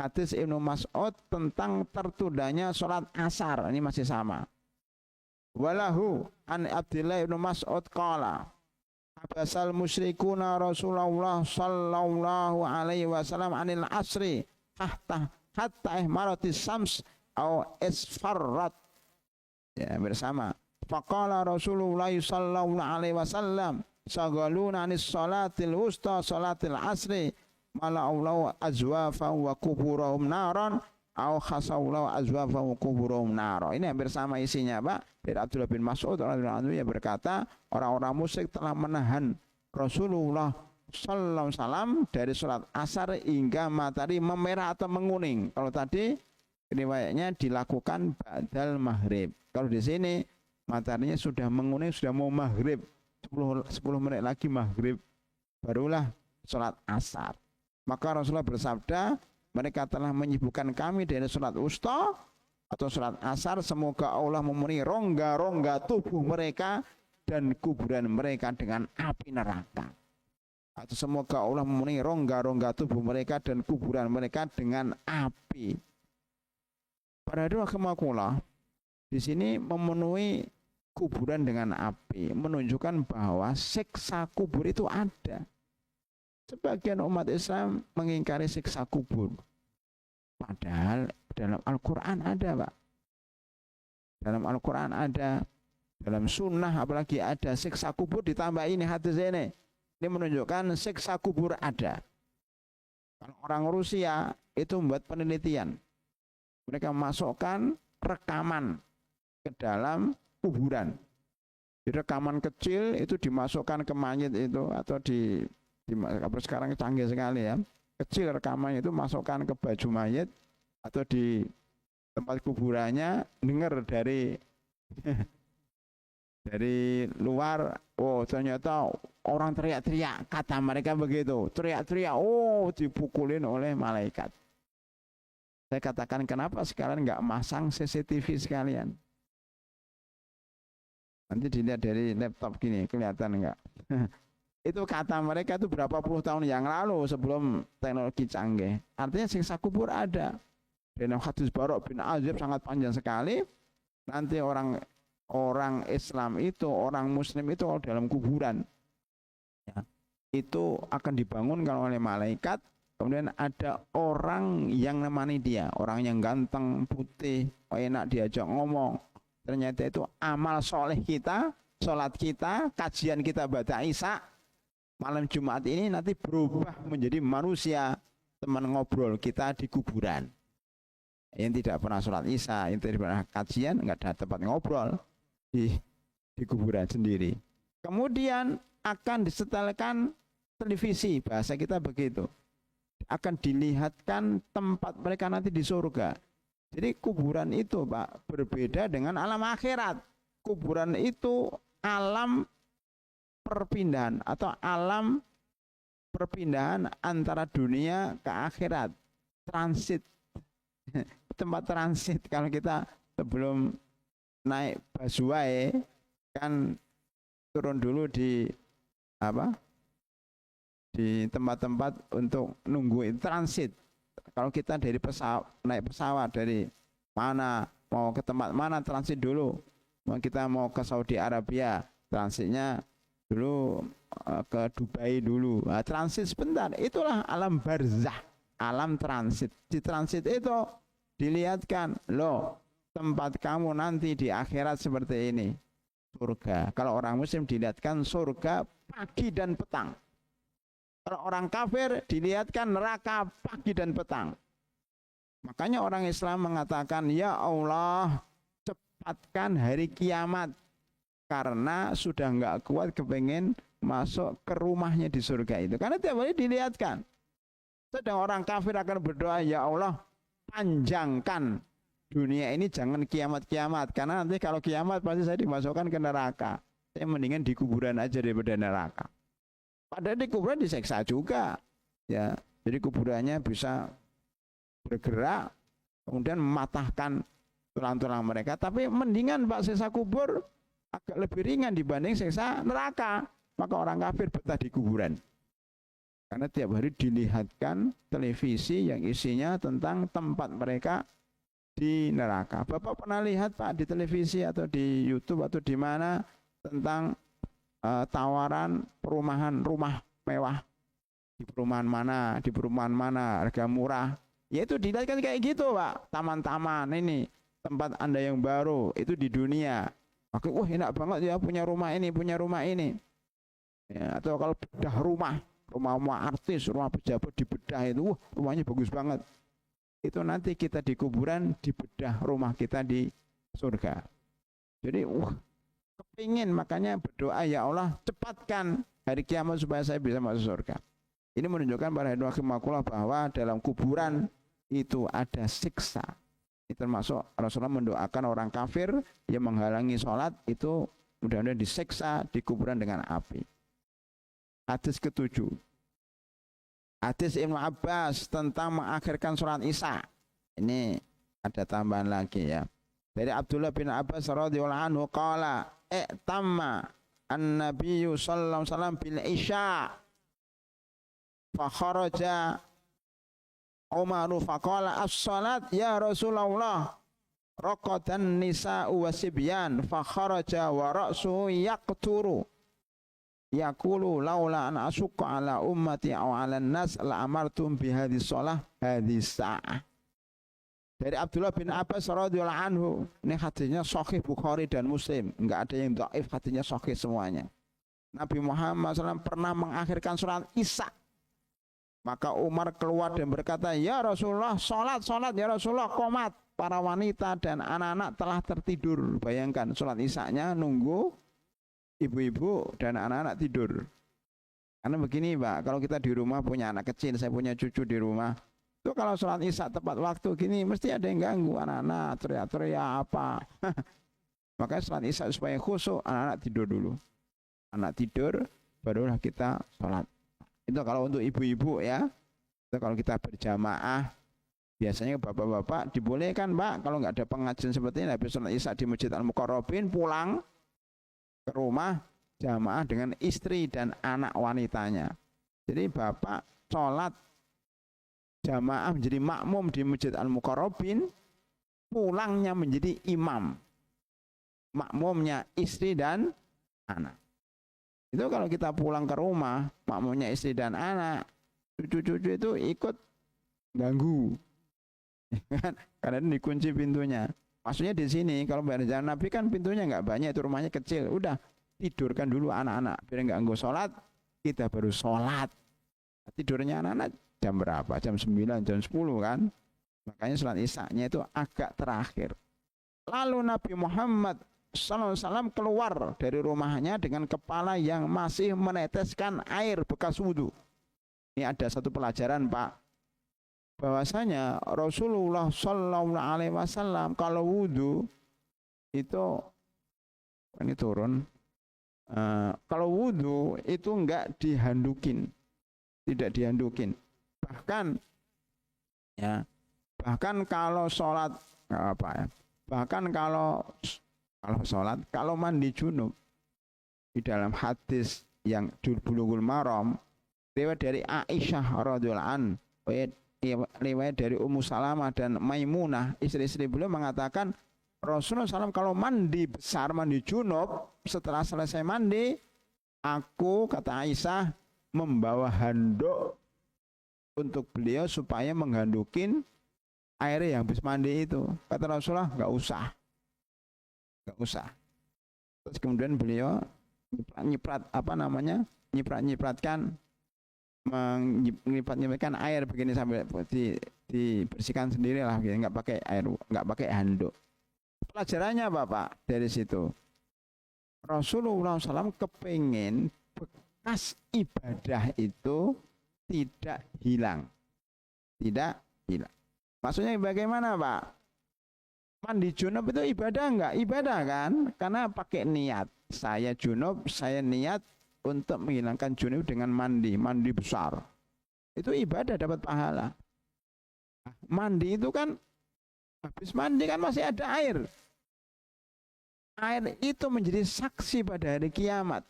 hadis Ibnu Mas'ud tentang tertundanya sholat asar. Ini masih sama. Walahu an Abdillah Ibnu Mas'ud qala habasal musyrikuna Rasulullah sallallahu alaihi wasallam anil asri hatta ihmaratis syams au isfarrat. Ya, bersama. Faqala Rasulullah sallallahu alaihi wasallam sagaluna anis salatil wusta salatil asri mala'ullahu azwafa wa kuburahum naran au khasaulahu azwafa wa kuburahum naran. Ini hampir sama isinya Pak. Dari Abdullah bin Mas'ud radhiyallahu anhu yang berkata, orang-orang musyrik telah menahan Rasulullah sallallahu alaihi wasallam dari sholat asar hingga matahari memerah atau menguning. Kalau tadi riwayatnya dilakukan ba'dal maghrib. Kalau di sini mataharinya sudah menguning, sudah mau maghrib. 10 menit lagi maghrib, barulah sholat asar. Maka Rasulullah bersabda, mereka telah menyibukkan kami dari sholat wusta atau sholat asar. Semoga Allah memenuhi rongga-rongga tubuh mereka dan kuburan mereka dengan api neraka. Atau semoga Allah memenuhi rongga-rongga tubuh mereka dan kuburan mereka dengan api. Para hadirin rahimakumullah, di sini memenuhi kuburan dengan api menunjukkan bahwa siksa kubur itu ada. Sebagian umat Islam mengingkari siksa kubur. Padahal dalam Al-Quran ada, Pak. Dalam Al-Quran ada, dalam sunnah apalagi ada siksa kubur, ditambah ini hadis ini. Ini menunjukkan siksa kubur ada. Kalau orang Rusia itu membuat penelitian. Mereka masukkan rekaman ke dalam kuburan. Di rekaman kecil itu dimasukkan ke mayit itu atau di sekarang canggih sekali ya. Kecil rekamannya itu masukkan ke baju mayit atau di tempat kuburannya, dengar dari dari luar, oh ternyata orang teriak-teriak, kata mereka begitu, teriak-teriak, oh dipukulin oleh malaikat. Saya katakan kenapa sekalian nggak masang CCTV sekalian? Nanti dilihat dari laptop gini, kelihatan nggak? Itu kata mereka itu berapa puluh tahun yang lalu sebelum teknologi canggih. Artinya siksa kubur ada. Dan hadis Barok bin Azib sangat panjang sekali. Nanti orang Islam itu, orang Muslim itu kalau dalam kuburan, ya, itu akan dibangunkan oleh malaikat. Kemudian ada orang yang nemani dia, orang yang ganteng, putih, enak diajak ngomong. Ternyata itu amal soleh kita, sholat kita, kajian kita baca Isya. Malam Jumat ini nanti berubah menjadi manusia, teman ngobrol kita di kuburan. Yang tidak pernah sholat Isya, yang tidak pernah kajian, nggak ada tempat ngobrol di kuburan sendiri. Kemudian akan disetelkan televisi, bahasa kita begitu. Akan dilihatkan tempat mereka nanti di surga. Jadi kuburan itu, Pak, berbeda dengan alam akhirat. Kuburan itu alam perpindahan atau alam perpindahan antara dunia ke akhirat, transit, tempat transit. Kalau kita sebelum naik busway kan turun dulu di di tempat-tempat untuk nunggu transit. Kalau kita dari naik pesawat dari mana mau ke tempat mana transit dulu. Kita mau ke Saudi Arabia, transitnya dulu ke Dubai dulu. Nah, transit sebentar. Itulah alam barzah, alam transit. Di transit itu dilihatkan, loh, tempat kamu nanti di akhirat seperti ini, surga. Kalau orang Muslim dilihatkan surga pagi dan petang. Kalau orang kafir dilihatkan neraka pagi dan petang. Makanya orang Islam mengatakan, ya Allah, cepatkan hari kiamat. Karena sudah enggak kuat kepengen masuk ke rumahnya di surga itu. Karena tiap hari dilihatkan. Sedang orang kafir akan berdoa, ya Allah, panjangkan dunia ini jangan kiamat-kiamat. Karena nanti kalau kiamat pasti saya dimasukkan ke neraka. Saya mendingan di kuburan aja daripada neraka. Padahal di kuburan diseksa juga, ya. Jadi kuburannya bisa bergerak, kemudian mematahkan tulang-tulang mereka. Tapi mendingan Pak siksa kubur agak lebih ringan dibanding siksa neraka. Maka orang kafir betah di kuburan. Karena tiap hari dilihatkan televisi yang isinya tentang tempat mereka di neraka. Bapak pernah lihat Pak di televisi atau di YouTube atau di mana tentang tawaran perumahan rumah mewah di perumahan mana harga murah, yaitu dilihatkan kayak gitu Pak, taman-taman ini tempat Anda yang baru itu di dunia, maka wah enak banget ya punya rumah ini ya, atau kalau bedah rumah artis, rumah pejabat dibedah itu, wah rumahnya bagus banget. Itu nanti kita di kuburan dibedah rumah kita di surga. Jadi kepingin, makanya berdoa, ya Allah cepatkan hari kiamat supaya saya bisa masuk surga. Ini menunjukkan para hadirin rahimakumullah bahwa dalam kuburan itu ada siksa. Ini termasuk Rasulullah mendoakan orang kafir yang menghalangi sholat itu mudah-mudahan disiksa di kuburan dengan api. Hadis ke-7. Hadis Ibnu Abbas tentang mengakhirkan sholat Isya. Ini ada tambahan lagi ya. Dari Abdullah bin Abbas radhiyallahu anhu qala tamma an-nabiyyu sallallahu alaihi wasallam bil isya fa kharaja Umaru faqala as-salat ya Rasulullah raqadan nisa'u wasibyan fa kharaja wa ra'suhu yaqturu yaqulu laula an asukka ala ummati aw ala nas la amartum bi hadhihi shalah hadhihi sa'ah. Dari Abdullah bin Abbas radhiyallahu anhu, ini hadisnya sahih Bukhari dan Muslim, enggak ada yang dhaif, hadisnya sahih semuanya. Nabi Muhammad SAW pernah mengakhirkan sholat Isya. Maka Umar keluar dan berkata, ya Rasulullah, sholat ya Rasulullah, qomat. Para wanita dan anak-anak telah tertidur. Bayangkan sholat Isyanya nunggu ibu-ibu dan anak-anak tidur. Karena begini Pak, kalau kita di rumah punya anak kecil, saya punya cucu di rumah, itu kalau sholat Isya tepat waktu gini, mesti ada yang ganggu anak-anak, teriak-teriak apa. Makanya sholat Isya supaya khusyuk, anak-anak tidur dulu. Anak tidur, barulah kita sholat. Itu kalau untuk ibu-ibu ya. Itu kalau kita berjamaah, biasanya bapak-bapak dibolehkan Pak, kalau nggak ada pengajian seperti ini, habis sholat Isya di Masjid Al-Muqarrabin, pulang ke rumah jamaah dengan istri dan anak wanitanya. Jadi bapak sholat jamaah menjadi makmum di Masjid Al-Muqarrabin, pulangnya menjadi imam, makmumnya istri dan anak. Itu kalau kita pulang ke rumah, makmumnya istri dan anak, cucu-cucu itu ikut ganggu, karena dikunci pintunya. Maksudnya di sini kalau berjalan Nabi kan pintunya nggak banyak, itu rumahnya kecil. Udah tidurkan dulu anak-anak, biar nggak ganggu sholat. Kita baru sholat. Tidurnya anak-anak jam berapa? Jam 9, jam 10 kan? Makanya sholat Isya'nya itu agak terakhir. Lalu Nabi Muhammad SAW keluar dari rumahnya dengan kepala yang masih meneteskan air bekas wudhu. Ini ada satu pelajaran Pak, bahwasanya Rasulullah SAW kalau wudhu itu ini turun. Kalau wudhu itu enggak dihandukin, tidak dihandukin. Bahkan kalau sholat apa ya? Bahkan kalau sholat, kalau mandi junub, di dalam hadis yang Bulughul Maram, riwayat dari Aisyah radhiyallahu anha, riwayat dari Ummu Salamah dan Maimunah, istri-istri beliau mengatakan Rasulullah SAW kalau mandi besar, mandi junub, setelah selesai mandi, aku, kata Aisyah, membawa handuk untuk beliau supaya menghandukin air yang habis mandi itu. Kata Rasulullah, enggak usah. Terus kemudian beliau nyipratkan air begini sampai dibersihkan sendiri lah, gitu. Enggak pakai air, enggak pakai handuk. Pelajarannya Bapak dari situ, Rasulullah SAW kepingin bekas ibadah itu tidak hilang. Maksudnya bagaimana Pak? Mandi junub itu ibadah enggak? Ibadah kan? Karena pakai niat. Saya junub, saya niat untuk menghilangkan junub dengan mandi besar. Itu ibadah, dapat pahala. Mandi itu kan, habis mandi kan masih ada air. Air itu menjadi saksi pada hari kiamat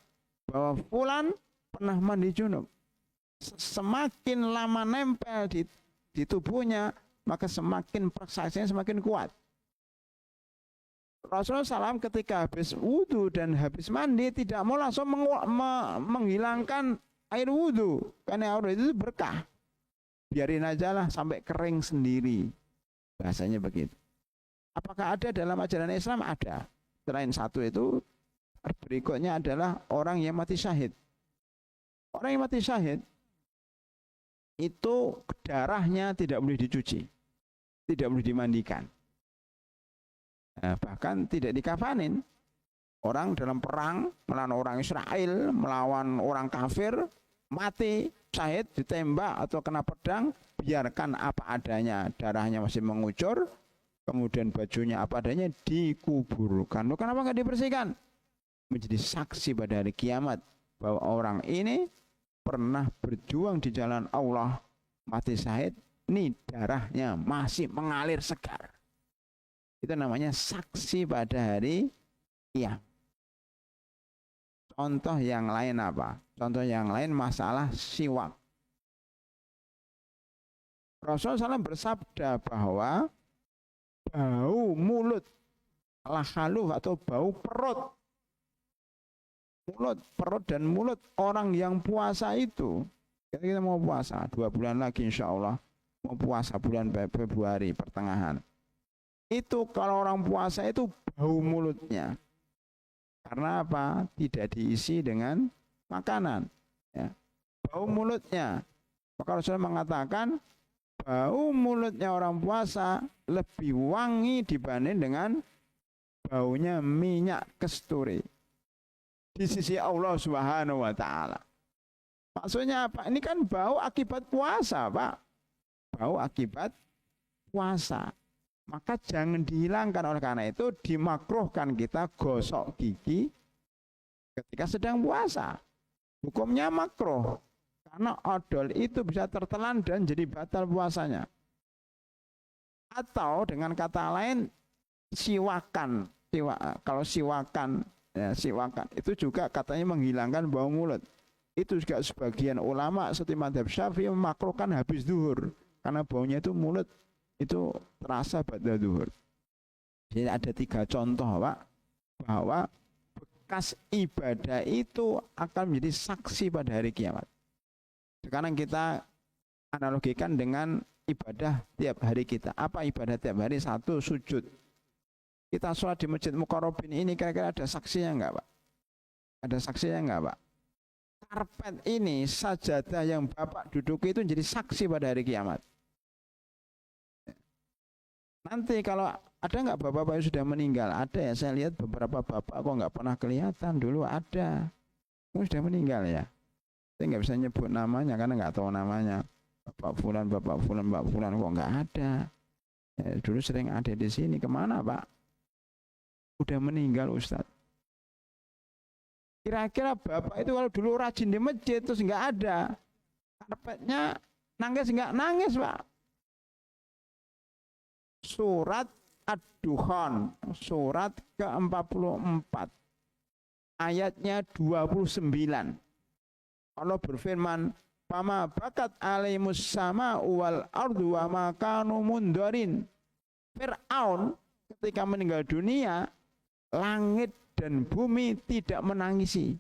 bahwa fulan pernah mandi junub. Semakin lama nempel di tubuhnya, maka semakin persaksiannya semakin kuat. Rasulullah SAW ketika habis wudhu dan habis mandi tidak mau langsung menghilangkan air wudhu, karena air itu berkah. Biarin aja lah sampai kering sendiri. Bahasanya begitu. Apakah ada dalam ajaran Islam? Ada. Selain satu itu, berikutnya adalah orang yang mati syahid. Orang yang mati syahid itu darahnya tidak boleh dicuci, tidak boleh dimandikan. Bahkan tidak dikafanin. Orang dalam perang melawan orang Israel, melawan orang kafir, mati syahid, ditembak atau kena pedang, biarkan apa adanya, darahnya masih mengucur, kemudian bajunya apa adanya dikuburkan. Loh, kenapa nggak dibersihkan? menjadi saksi pada hari kiamat bahwa orang ini pernah berjuang di jalan Allah, mati syahid, ini darahnya masih mengalir segar. Itu namanya saksi pada hari kiamat. Contoh yang lain apa? Contoh yang lain masalah siwak. Rasulullah SAW bersabda bahwa bau mulut lahaluh atau bau perut, perut dan mulut orang yang puasa itu, kita mau puasa 2 bulan lagi insya Allah, mau puasa bulan Februari pertengahan, itu kalau orang puasa itu bau mulutnya, karena apa? Tidak diisi dengan makanan, ya. Bau mulutnya, maka Rasulullah mengatakan bau mulutnya orang puasa lebih wangi dibanding dengan baunya minyak kasturi di sisi Allah Subhanahu wa taala. Maksudnya apa? Ini kan bau akibat puasa, Pak. Bau akibat puasa. Maka jangan dihilangkan, oleh karena itu dimakruhkan kita gosok gigi ketika sedang puasa. Hukumnya makruh karena odol itu bisa tertelan dan jadi batal puasanya. Atau dengan kata lain siwakan. Kalau siwakan, ya, siwakan itu juga katanya menghilangkan bau mulut. Itu juga sebagian ulama seperti mazhab Syafi'i memakruhkan habis zuhur karena baunya itu mulut itu terasa pada zuhur. Jadi ada 3 contoh, Pak, bahwa bekas ibadah itu akan menjadi saksi pada hari kiamat. Sekarang kita analogikan dengan ibadah tiap hari kita. Apa ibadah tiap hari? 1, sujud. Kita sholat di Masjid Muqarrabin ini kira-kira ada saksinya enggak, Pak? Ada saksinya enggak, Pak? Karpet ini, sajadah yang Bapak duduki itu jadi saksi pada hari kiamat. Nanti kalau ada enggak bapak-bapak yang sudah meninggal? Ada ya, saya lihat beberapa bapak kok enggak pernah kelihatan, dulu ada. Sudah meninggal ya. Saya enggak bisa nyebut namanya karena enggak tahu namanya. Bapak Fulan kok enggak ada. Ya, dulu sering ada di sini. Kemana, Pak? Udah meninggal, Ustaz. Kira-kira bapak itu kalau dulu rajin di masjid terus enggak ada, karpetnya nangis enggak? Nangis, Pak. Surat Ad-Dukhan, surat ke-44, ayatnya 29. Allah berfirman, "Fama bakat alaimus sama wal ardu wa ma kanu mundarin." Fir'aun ketika meninggal dunia, langit dan bumi tidak menangisi,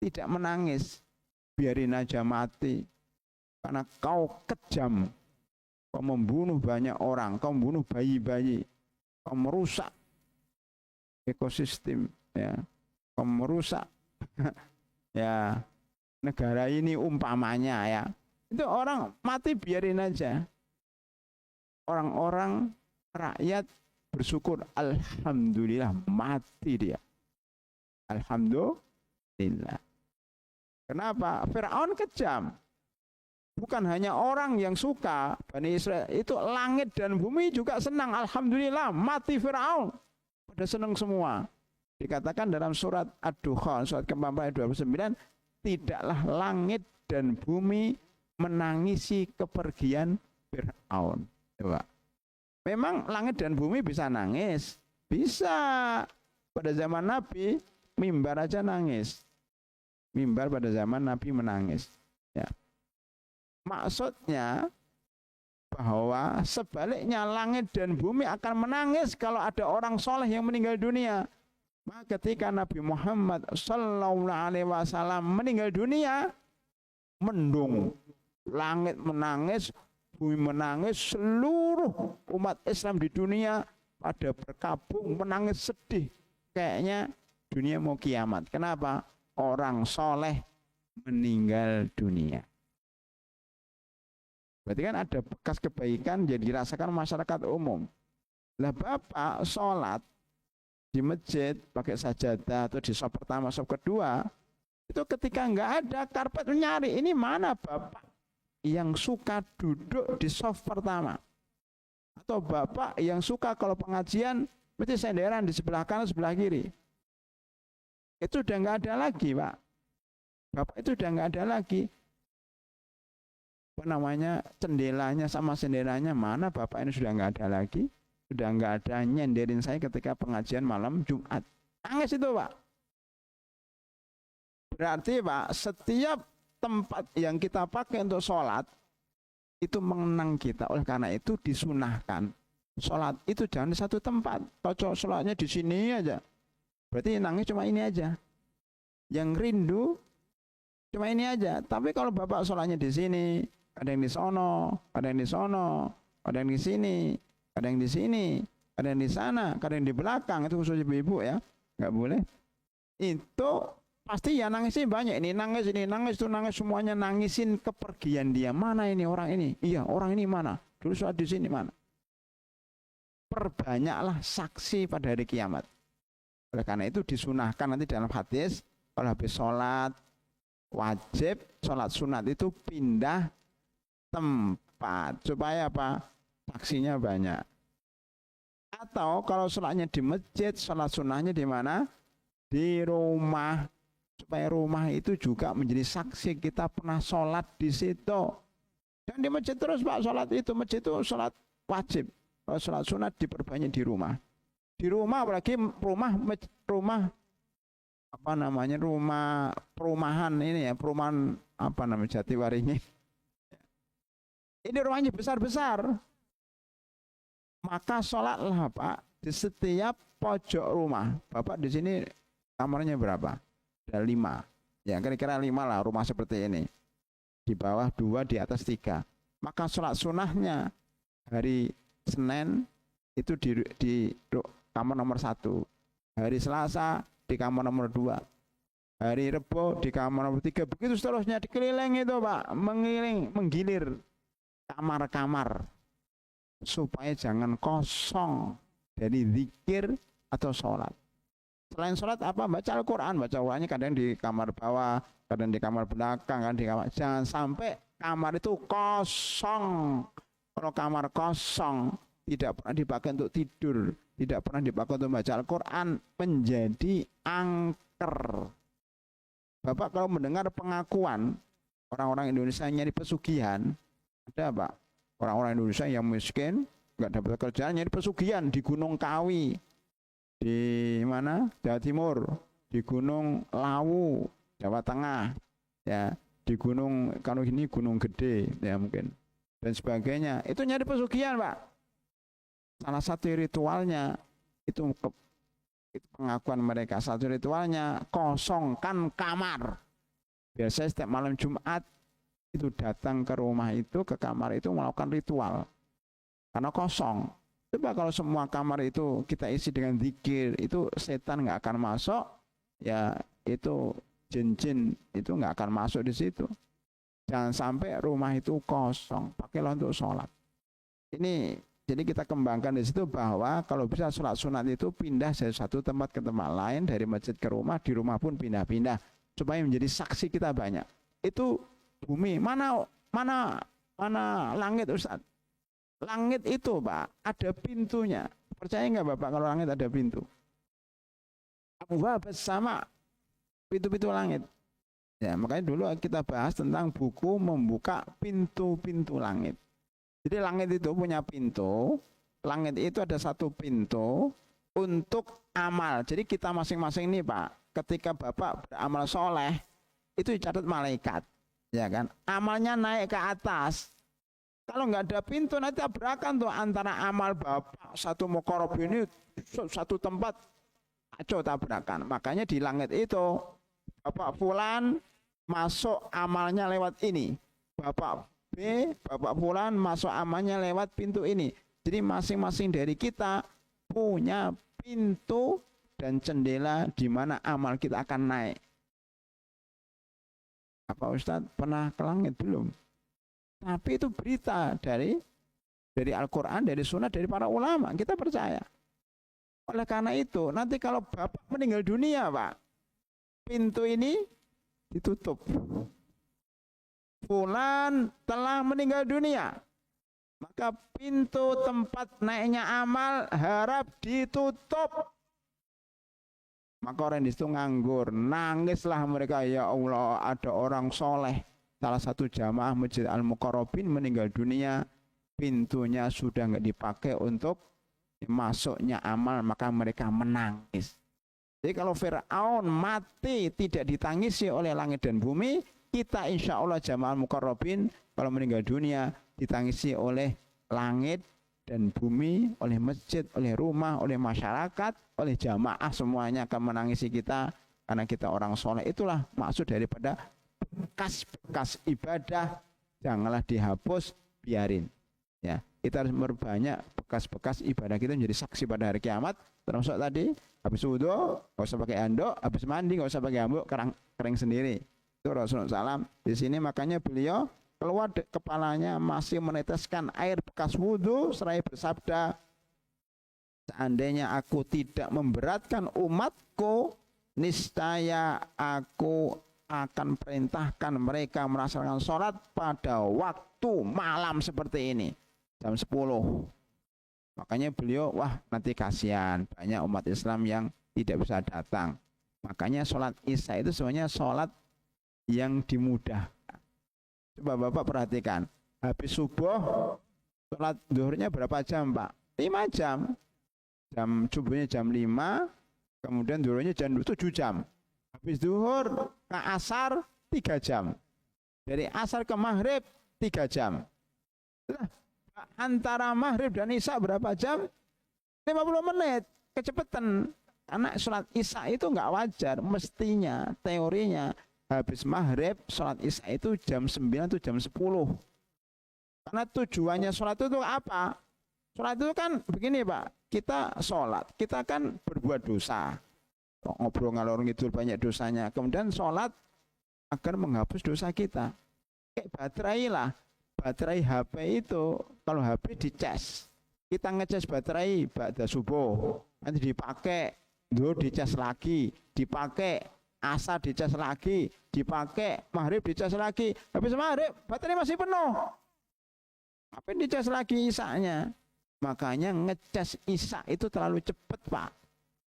tidak menangis, biarin aja mati, karena kau kejam, kau membunuh banyak orang, kau membunuh bayi-bayi, kau merusak ekosistem, ya, kau merusak ya negara ini umpamanya, ya, itu orang mati biarin aja. Orang-orang rakyat bersyukur, alhamdulillah mati dia. Alhamdulillah. Kenapa? Fir'aun kejam. Bukan hanya orang yang suka, Bani Israel, itu langit dan bumi juga senang. Alhamdulillah mati Fir'aun. Pada senang semua. Dikatakan dalam surat Ad-Dukhan, surat ke-44 ayat 29, tidaklah langit dan bumi menangisi kepergian Fir'aun. Coba. Memang langit dan bumi bisa nangis, bisa. Pada zaman Nabi, mimbar aja nangis. Mimbar pada zaman Nabi menangis. Ya. Maksudnya bahwa sebaliknya langit dan bumi akan menangis kalau ada orang soleh yang meninggal dunia. Maka ketika Nabi Muhammad SAW meninggal dunia, mendung, langit menangis, bumi menangis, seluruh umat Islam di dunia pada berkabung menangis sedih. Kayaknya dunia mau kiamat. Kenapa? Orang soleh meninggal dunia. Berarti kan ada bekas kebaikan jadi dirasakan masyarakat umum. Lah Bapak sholat di masjid pakai sajadah atau di saf pertama, saf kedua, itu ketika enggak ada karpet nyari, ini mana Bapak yang suka duduk di saf pertama? Atau Bapak yang suka kalau pengajian mesti senderan di sebelah kanan, sebelah kiri? Itu udah nggak ada lagi, Pak. Bapak itu udah nggak ada lagi. Apa namanya, jendelanya sama jendelanya mana Bapak ini sudah nggak ada lagi. Sudah nggak ada nyenderin saya ketika pengajian malam Jumat. Nangis itu, Pak. Berarti, Pak, setiap tempat yang kita pakai untuk sholat itu mengenang kita. Oleh karena itu disunahkan sholat itu jangan di satu tempat. Kalau sholatnya di sini aja, berarti nangis cuma ini aja. Yang rindu cuma ini aja. Tapi kalau Bapak sholatnya di sini, ada yang di sono, ada yang di sono, ada yang di sini, ada yang di sini, ada yang di sana, ada yang di belakang, itu khusus ibu-ibu ya, nggak boleh. Itu pasti ya nangisnya banyak. Ini nangis, itu nangis, semuanya nangisin kepergian dia. Mana ini orang ini? Iya, orang ini mana? Dulu sholat di sini mana? Perbanyaklah saksi pada hari kiamat. Oleh karena itu disunahkan nanti dalam hadis, kalau habis sholat wajib, sholat sunat itu pindah tempat. Supaya apa? Saksinya banyak. Atau kalau sholatnya di masjid, sholat sunahnya di mana? Di rumah. Supaya rumah itu juga menjadi saksi kita pernah sholat di situ. Dan di masjid terus, Pak, sholat itu. Masjid itu sholat wajib. Kalau sholat sunat diperbanyak di rumah. Di rumah, apalagi rumah apa namanya, rumah perumahan ini ya, perumahan apa namanya, Jatiwaringin. Ini rumahnya besar-besar. Maka sholatlah, Pak, di setiap pojok rumah. Bapak di sini kamarnya berapa? Ada 5. Ya kira-kira 5 lah rumah seperti ini. Di bawah 2, di atas 3. Maka sholat sunahnya hari Senin itu di kamar nomor 1. Hari Selasa di kamar nomor 2. Hari Rebo di kamar nomor 3. Begitu seterusnya, dikeliling itu, Pak, menggilir kamar-kamar supaya jangan kosong dari zikir atau sholat. Selain sholat apa? Baca Al-Quran. Baca Al-Qurannya kadang di kamar bawah, kadang di kamar belakang, kadang di kamar. Jangan sampai kamar itu kosong. Kalau kamar kosong, tidak pernah dipakai untuk tidur, tidak pernah dipakai untuk baca Al-Quran, menjadi angker. Bapak kalau mendengar pengakuan orang-orang Indonesia nyari pesugihan, ada, Pak, orang-orang Indonesia yang miskin, nggak dapat kerjaan, nyari pesugihan di Gunung Kawi, di mana? Jawa Timur, di Gunung Lawu, Jawa Tengah, ya, di gunung, kalau ini Gunung Gede, ya mungkin, dan sebagainya. Itu nyari pesugihan, Pak. Salah satu ritualnya itu pengakuan mereka. Satu ritualnya kosongkan kamar. Biasanya setiap malam Jumat itu datang ke rumah itu, ke kamar itu melakukan ritual. Karena kosong. Coba kalau semua kamar itu kita isi dengan zikir, itu setan nggak akan masuk, ya itu jin-jin itu nggak akan masuk di situ. Jangan sampai rumah itu kosong, pakailah untuk sholat. Ini jadi kita kembangkan di situ bahwa kalau bisa sholat sunat itu pindah dari satu tempat ke tempat lain, dari masjid ke rumah, di rumah pun pindah-pindah supaya menjadi saksi kita banyak. Itu bumi, mana langit, Ustaz? Langit itu, Pak, ada pintunya. Percaya nggak Bapak kalau langit ada pintu? Abwab sama pintu-pintu langit. Ya, makanya dulu kita bahas tentang buku membuka pintu-pintu langit. Jadi langit itu punya pintu. Langit itu ada satu pintu untuk amal. Jadi kita masing-masing nih, Pak, ketika Bapak beramal soleh, itu dicatat malaikat. Ya kan? Amalnya naik ke atas. Kalau nggak ada pintu nanti tabrakan tuh antara amal Bapak satu muqarrab ini satu tempat, aco tabrakan. Makanya di langit itu Bapak Fulan masuk amalnya lewat ini, Bapak B, Bapak Fulan masuk amalnya lewat pintu ini. Jadi masing-masing dari kita punya pintu dan jendela di mana amal kita akan naik. Apa Ustadz pernah ke langit belum? Tapi itu berita dari Al-Quran, dari Sunnah, dari para ulama. Kita percaya. Oleh karena itu, nanti kalau Bapak meninggal dunia, Pak, pintu ini ditutup. Fulan telah meninggal dunia. Maka pintu tempat naiknya amal harap ditutup. Maka orang di situ nganggur, nangislah mereka, ya Allah, ada orang soleh. Salah satu jamaah Masjid Al-Muqarrabin meninggal dunia, pintunya sudah nggak dipakai untuk masuknya amal, maka mereka menangis. Jadi kalau Fir'aun mati tidak ditangisi oleh langit dan bumi, kita insya Allah jamaah Al-Muqarrabin kalau meninggal dunia ditangisi oleh langit dan bumi, oleh masjid, oleh rumah, oleh masyarakat, oleh jamaah, semuanya akan menangisi kita karena kita orang soleh. Itulah maksud daripada bekas-bekas ibadah janganlah dihapus, biarin. Ya, kita harus memperbanyak bekas-bekas ibadah kita menjadi saksi pada hari kiamat. Termasuk tadi habis wudu nggak usah pakai handuk, habis mandi nggak usah pakai handuk, kering sendiri. Itu Rasulullah SAW. Di sini makanya beliau keluar kepalanya masih meneteskan air bekas wudu seraya bersabda, seandainya aku tidak memberatkan umatku, niscaya aku akan perintahkan mereka melaksanakan sholat pada waktu malam seperti ini, jam 10. Makanya beliau, wah nanti kasihan banyak umat Islam yang tidak bisa datang. Makanya sholat Isya itu sebenarnya sholat yang dimudahkan. Coba Bapak perhatikan, habis subuh sholat zuhurnya berapa jam Pak? 5 jam. Jam subuhnya jam 5, kemudian zuhurnya jam 7 jam. Habis zuhur ke asar 3 jam. Dari asar ke maghrib 3 jam. Nah, antara maghrib dan isya berapa jam? 50 menit. Kecepatan. Karena sholat isya itu nggak wajar. Mestinya, teorinya, habis maghrib sholat isya itu jam 9 atau jam 10. Karena tujuannya sholat itu apa? Sholat itu kan begini Pak. Kita sholat, kita kan berbuat dosa. Ngobrol ngalor ngidul banyak dosanya. Kemudian sholat agar menghapus dosa kita. Kayak baterai lah. Baterai HP itu kalau HP dicas, kita ngecas baterai pada subuh, nanti dipakai, zuhur dicas lagi, dipakai asar dicas lagi, dipakai maghrib dicas lagi, habis maghrib baterai masih penuh, apa dicas lagi isanya. Makanya ngecas isya itu terlalu cepat Pak.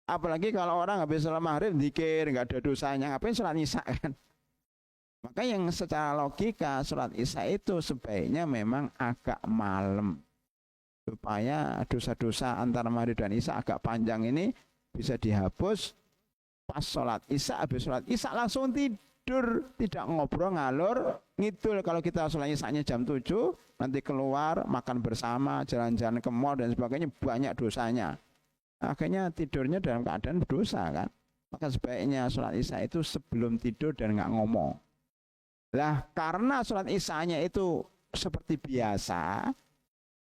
Apalagi kalau orang habis sholat maghrib zikir nggak ada dosanya, ngapain sholat isya kan? Maka yang secara logika sholat isya itu sebaiknya memang agak malam, supaya dosa-dosa antara maghrib dan isya agak panjang ini bisa dihapus. Pas sholat isya, habis sholat isya langsung tidur, tidak ngobrol ngalor ngidul. Kalau kita sholat isyanya jam 7, nanti keluar makan bersama, jalan-jalan ke mall dan sebagainya, banyak dosanya. Akhirnya tidurnya dalam keadaan berdosa kan. Maka sebaiknya sholat isya itu sebelum tidur dan nggak ngomong. Lah karena sholat isyanya itu seperti biasa,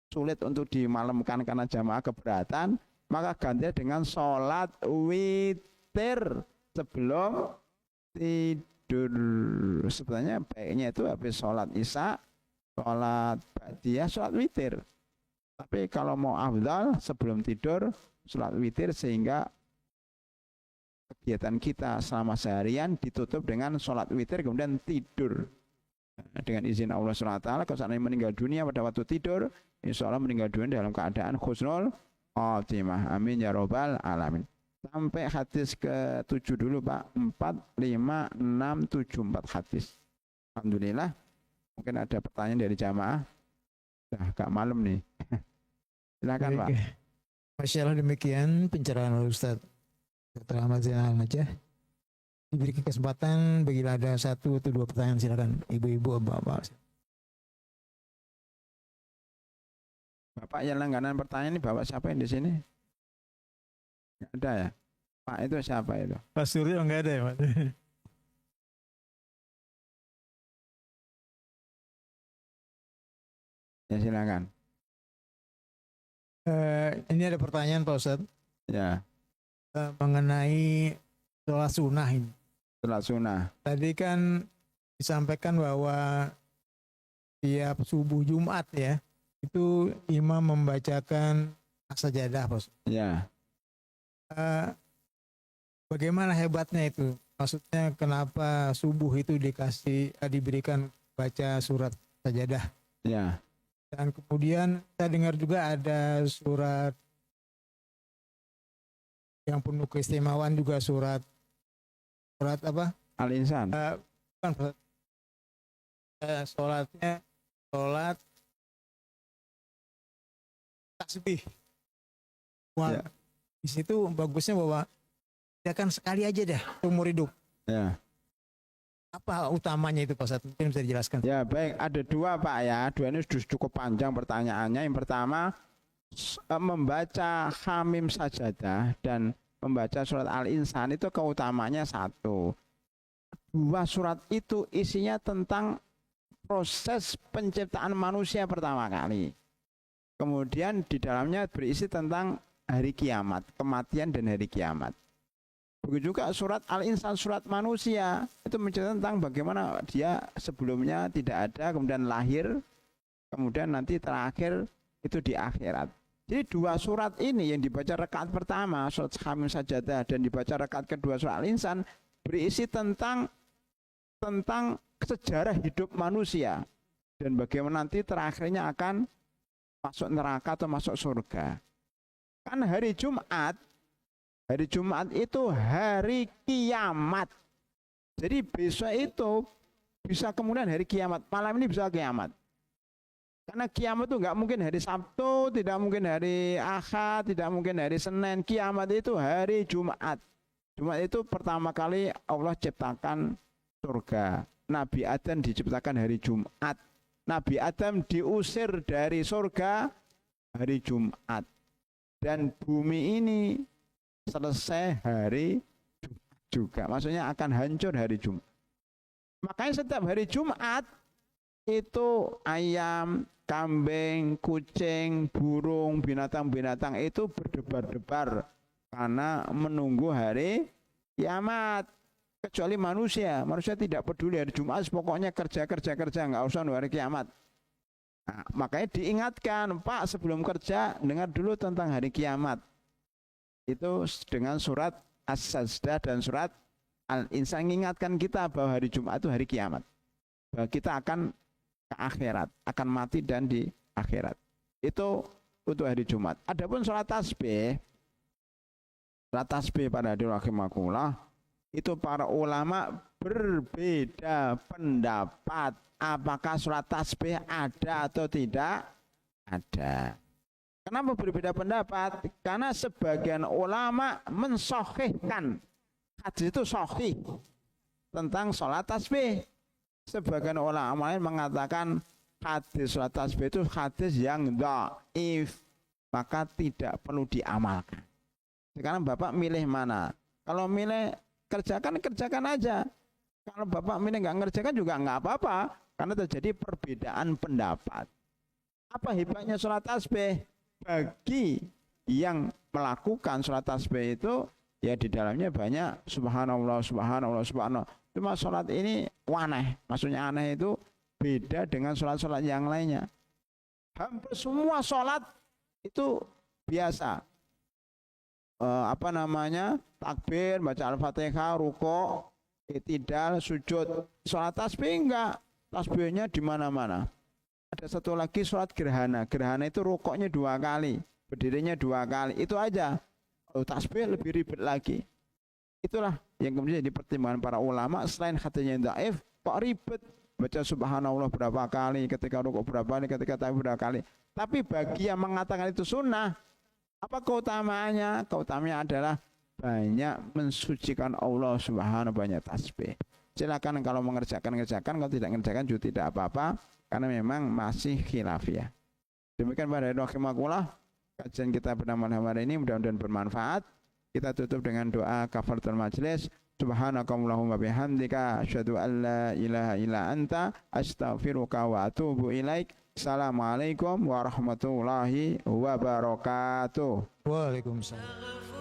sulit untuk dimalamkan karena jamaah keberatan, maka gantinya dengan sholat witir sebelum tidur. Sebenarnya baiknya itu habis sholat isya, sholat ba'diyah, sholat witir. Tapi kalau mau afdal sebelum tidur sholat witir, sehingga kegiatan kita selama seharian ditutup dengan sholat witir kemudian tidur. Dengan izin Allah SWT, kalau seandainya meninggal dunia pada waktu tidur, insya Allah meninggal dunia dalam keadaan husnul khotimah. Amin ya robbal alamin. Sampai hadis ke-7 dulu Pak. 4, 5, 6, 7, 4 hadis. Alhamdulillah. Mungkin ada pertanyaan dari jamaah. Nah, agak malam nih. Silakan Pak. Masya Allah, demikian pencerahan Ustaz Dr. Ahmad Zainal Najah. Diberi kesempatan bila ada 1 atau 2 pertanyaan, silakan ibu-ibu, bapak. Bapak yang langganan pertanyaan ini bapak siapa yang di sini? Nggak ada ya? Pak itu siapa itu? Pak Suryo enggak ada ya Pak? Ya silakan. Ini ada pertanyaan Pak Ustaz. Ya. Mengenai sholat sunnah ini. Sholat sunnah. Tadi kan disampaikan bahwa tiap subuh Jumat ya, itu imam membacakan as-sajadah Pak Ustaz. Ya. Bagaimana hebatnya itu? Maksudnya kenapa subuh itu diberikan baca surat sajadah? Ya. Dan kemudian saya dengar juga ada surat yang penuh keistimewaan juga surat apa? Al-Insan. Bukan, sholatnya sholat tasbih. Wah, Ya. di situ bagusnya bahwa kan sekali aja dah umur hidup. Ya. Apa utamanya itu Pak Ustadz? Mungkin bisa dijelaskan. Ya baik, ada dua Pak ya. Dua ini sudah cukup panjang pertanyaannya. Yang pertama membaca Hamim Sajadah dan membaca surat Al-Insan itu keutamanya satu. Dua surat itu isinya tentang proses penciptaan manusia pertama kali. Kemudian di dalamnya berisi tentang hari kiamat, kematian dan hari kiamat. Begitu juga surat Al-Insan, surat manusia, itu menceritakan tentang bagaimana dia sebelumnya tidak ada, kemudian lahir, kemudian nanti terakhir itu di akhirat. Jadi dua surat ini yang dibaca rakaat pertama, surat Hamim Sajadah, dan dibaca rakaat kedua surat Al-Insan, berisi tentang sejarah hidup manusia dan bagaimana nanti terakhirnya akan masuk neraka atau masuk surga. Kan hari Jumat itu hari kiamat. Jadi besok itu bisa kemudian hari kiamat. Malam ini bisa kiamat. Karena kiamat itu nggak mungkin hari Sabtu, tidak mungkin hari Ahad, tidak mungkin hari Senin. Kiamat itu hari Jumat. Jumat itu pertama kali Allah ciptakan surga. Nabi Adam diciptakan hari Jumat. Nabi Adam diusir dari surga hari Jumat. Dan bumi ini selesai hari Jumat juga. Maksudnya akan hancur hari Jumat. Makanya setiap hari Jumat itu ayam, kambing, kucing, burung, binatang-binatang itu berdebar-debar karena menunggu hari kiamat. Kecuali manusia tidak peduli hari Jumat, pokoknya kerja, nggak usah nunggu hari kiamat. Nah, makanya diingatkan, Pak, sebelum kerja dengar dulu tentang hari kiamat. Itu dengan surat As-Sajdah dan surat Al-Insan mengingatkan kita bahwa hari Jumat itu hari kiamat. Bahwa kita akan ke akhirat, akan mati dan di akhirat. Itu untuk hari Jumat. Adapun sholat tasbih pada hari rahimakumullah, itu para ulama berbeda pendapat apakah sholat tasbih ada atau tidak ada. Kenapa berbeda pendapat? Karena sebagian ulama mensahihkan hadis itu sahih tentang sholat tasbih. Sebagian ulama lain mengatakan hadis sholat tasbih itu hadis yang dhaif, maka tidak perlu diamalkan. Sekarang Bapak milih mana? Kalau milih kerjakan aja. Kalau Bapak milih nggak ngerjakan juga nggak apa-apa, karena terjadi perbedaan pendapat. Apa hebatnya sholat tasbih? Bagi yang melakukan sholat tasbih itu, ya di dalamnya banyak subhanallah. Cuma sholat ini aneh. Maksudnya aneh itu beda dengan sholat-sholat yang lainnya. Hampir semua sholat itu biasa. Takbir, baca Al-Fatihah, rukuk, i'tidal, sujud. Sholat tasbih enggak. Tasbihnya di mana-mana. Ada satu lagi sholat gerhana. Gerhana itu rukuknya 2 kali, berdirinya 2 kali. Itu aja. Tasbih lebih ribet lagi. Itulah yang kemudian jadi pertimbangan para ulama. Selain hadisnya yang dhaif, kok ribet? Baca subhanallah berapa kali, ketika rukuk berapa kali, ketika takbir berapa kali. Tapi bagi yang mengatakan itu sunnah, apa keutamaannya? Keutamaannya adalah banyak mensucikan Allah subhanahu, banyak tasbih. Silakan kalau mengerjakan, kalau tidak mengerjakan juga tidak apa-apa, karena memang masih khilafiyah. Demikian pada rahimakumullah, kajian kita pada malam hari ini mudah-mudahan bermanfaat. Kita tutup dengan doa kafaratul majlis. Subhanakallahumma bihamdika asyhadu an la ilaha illa anta astaghfiruka wa atubu ilaik. Assalamualaikum warahmatullahi wabarakatuh. Waalaikumsalam.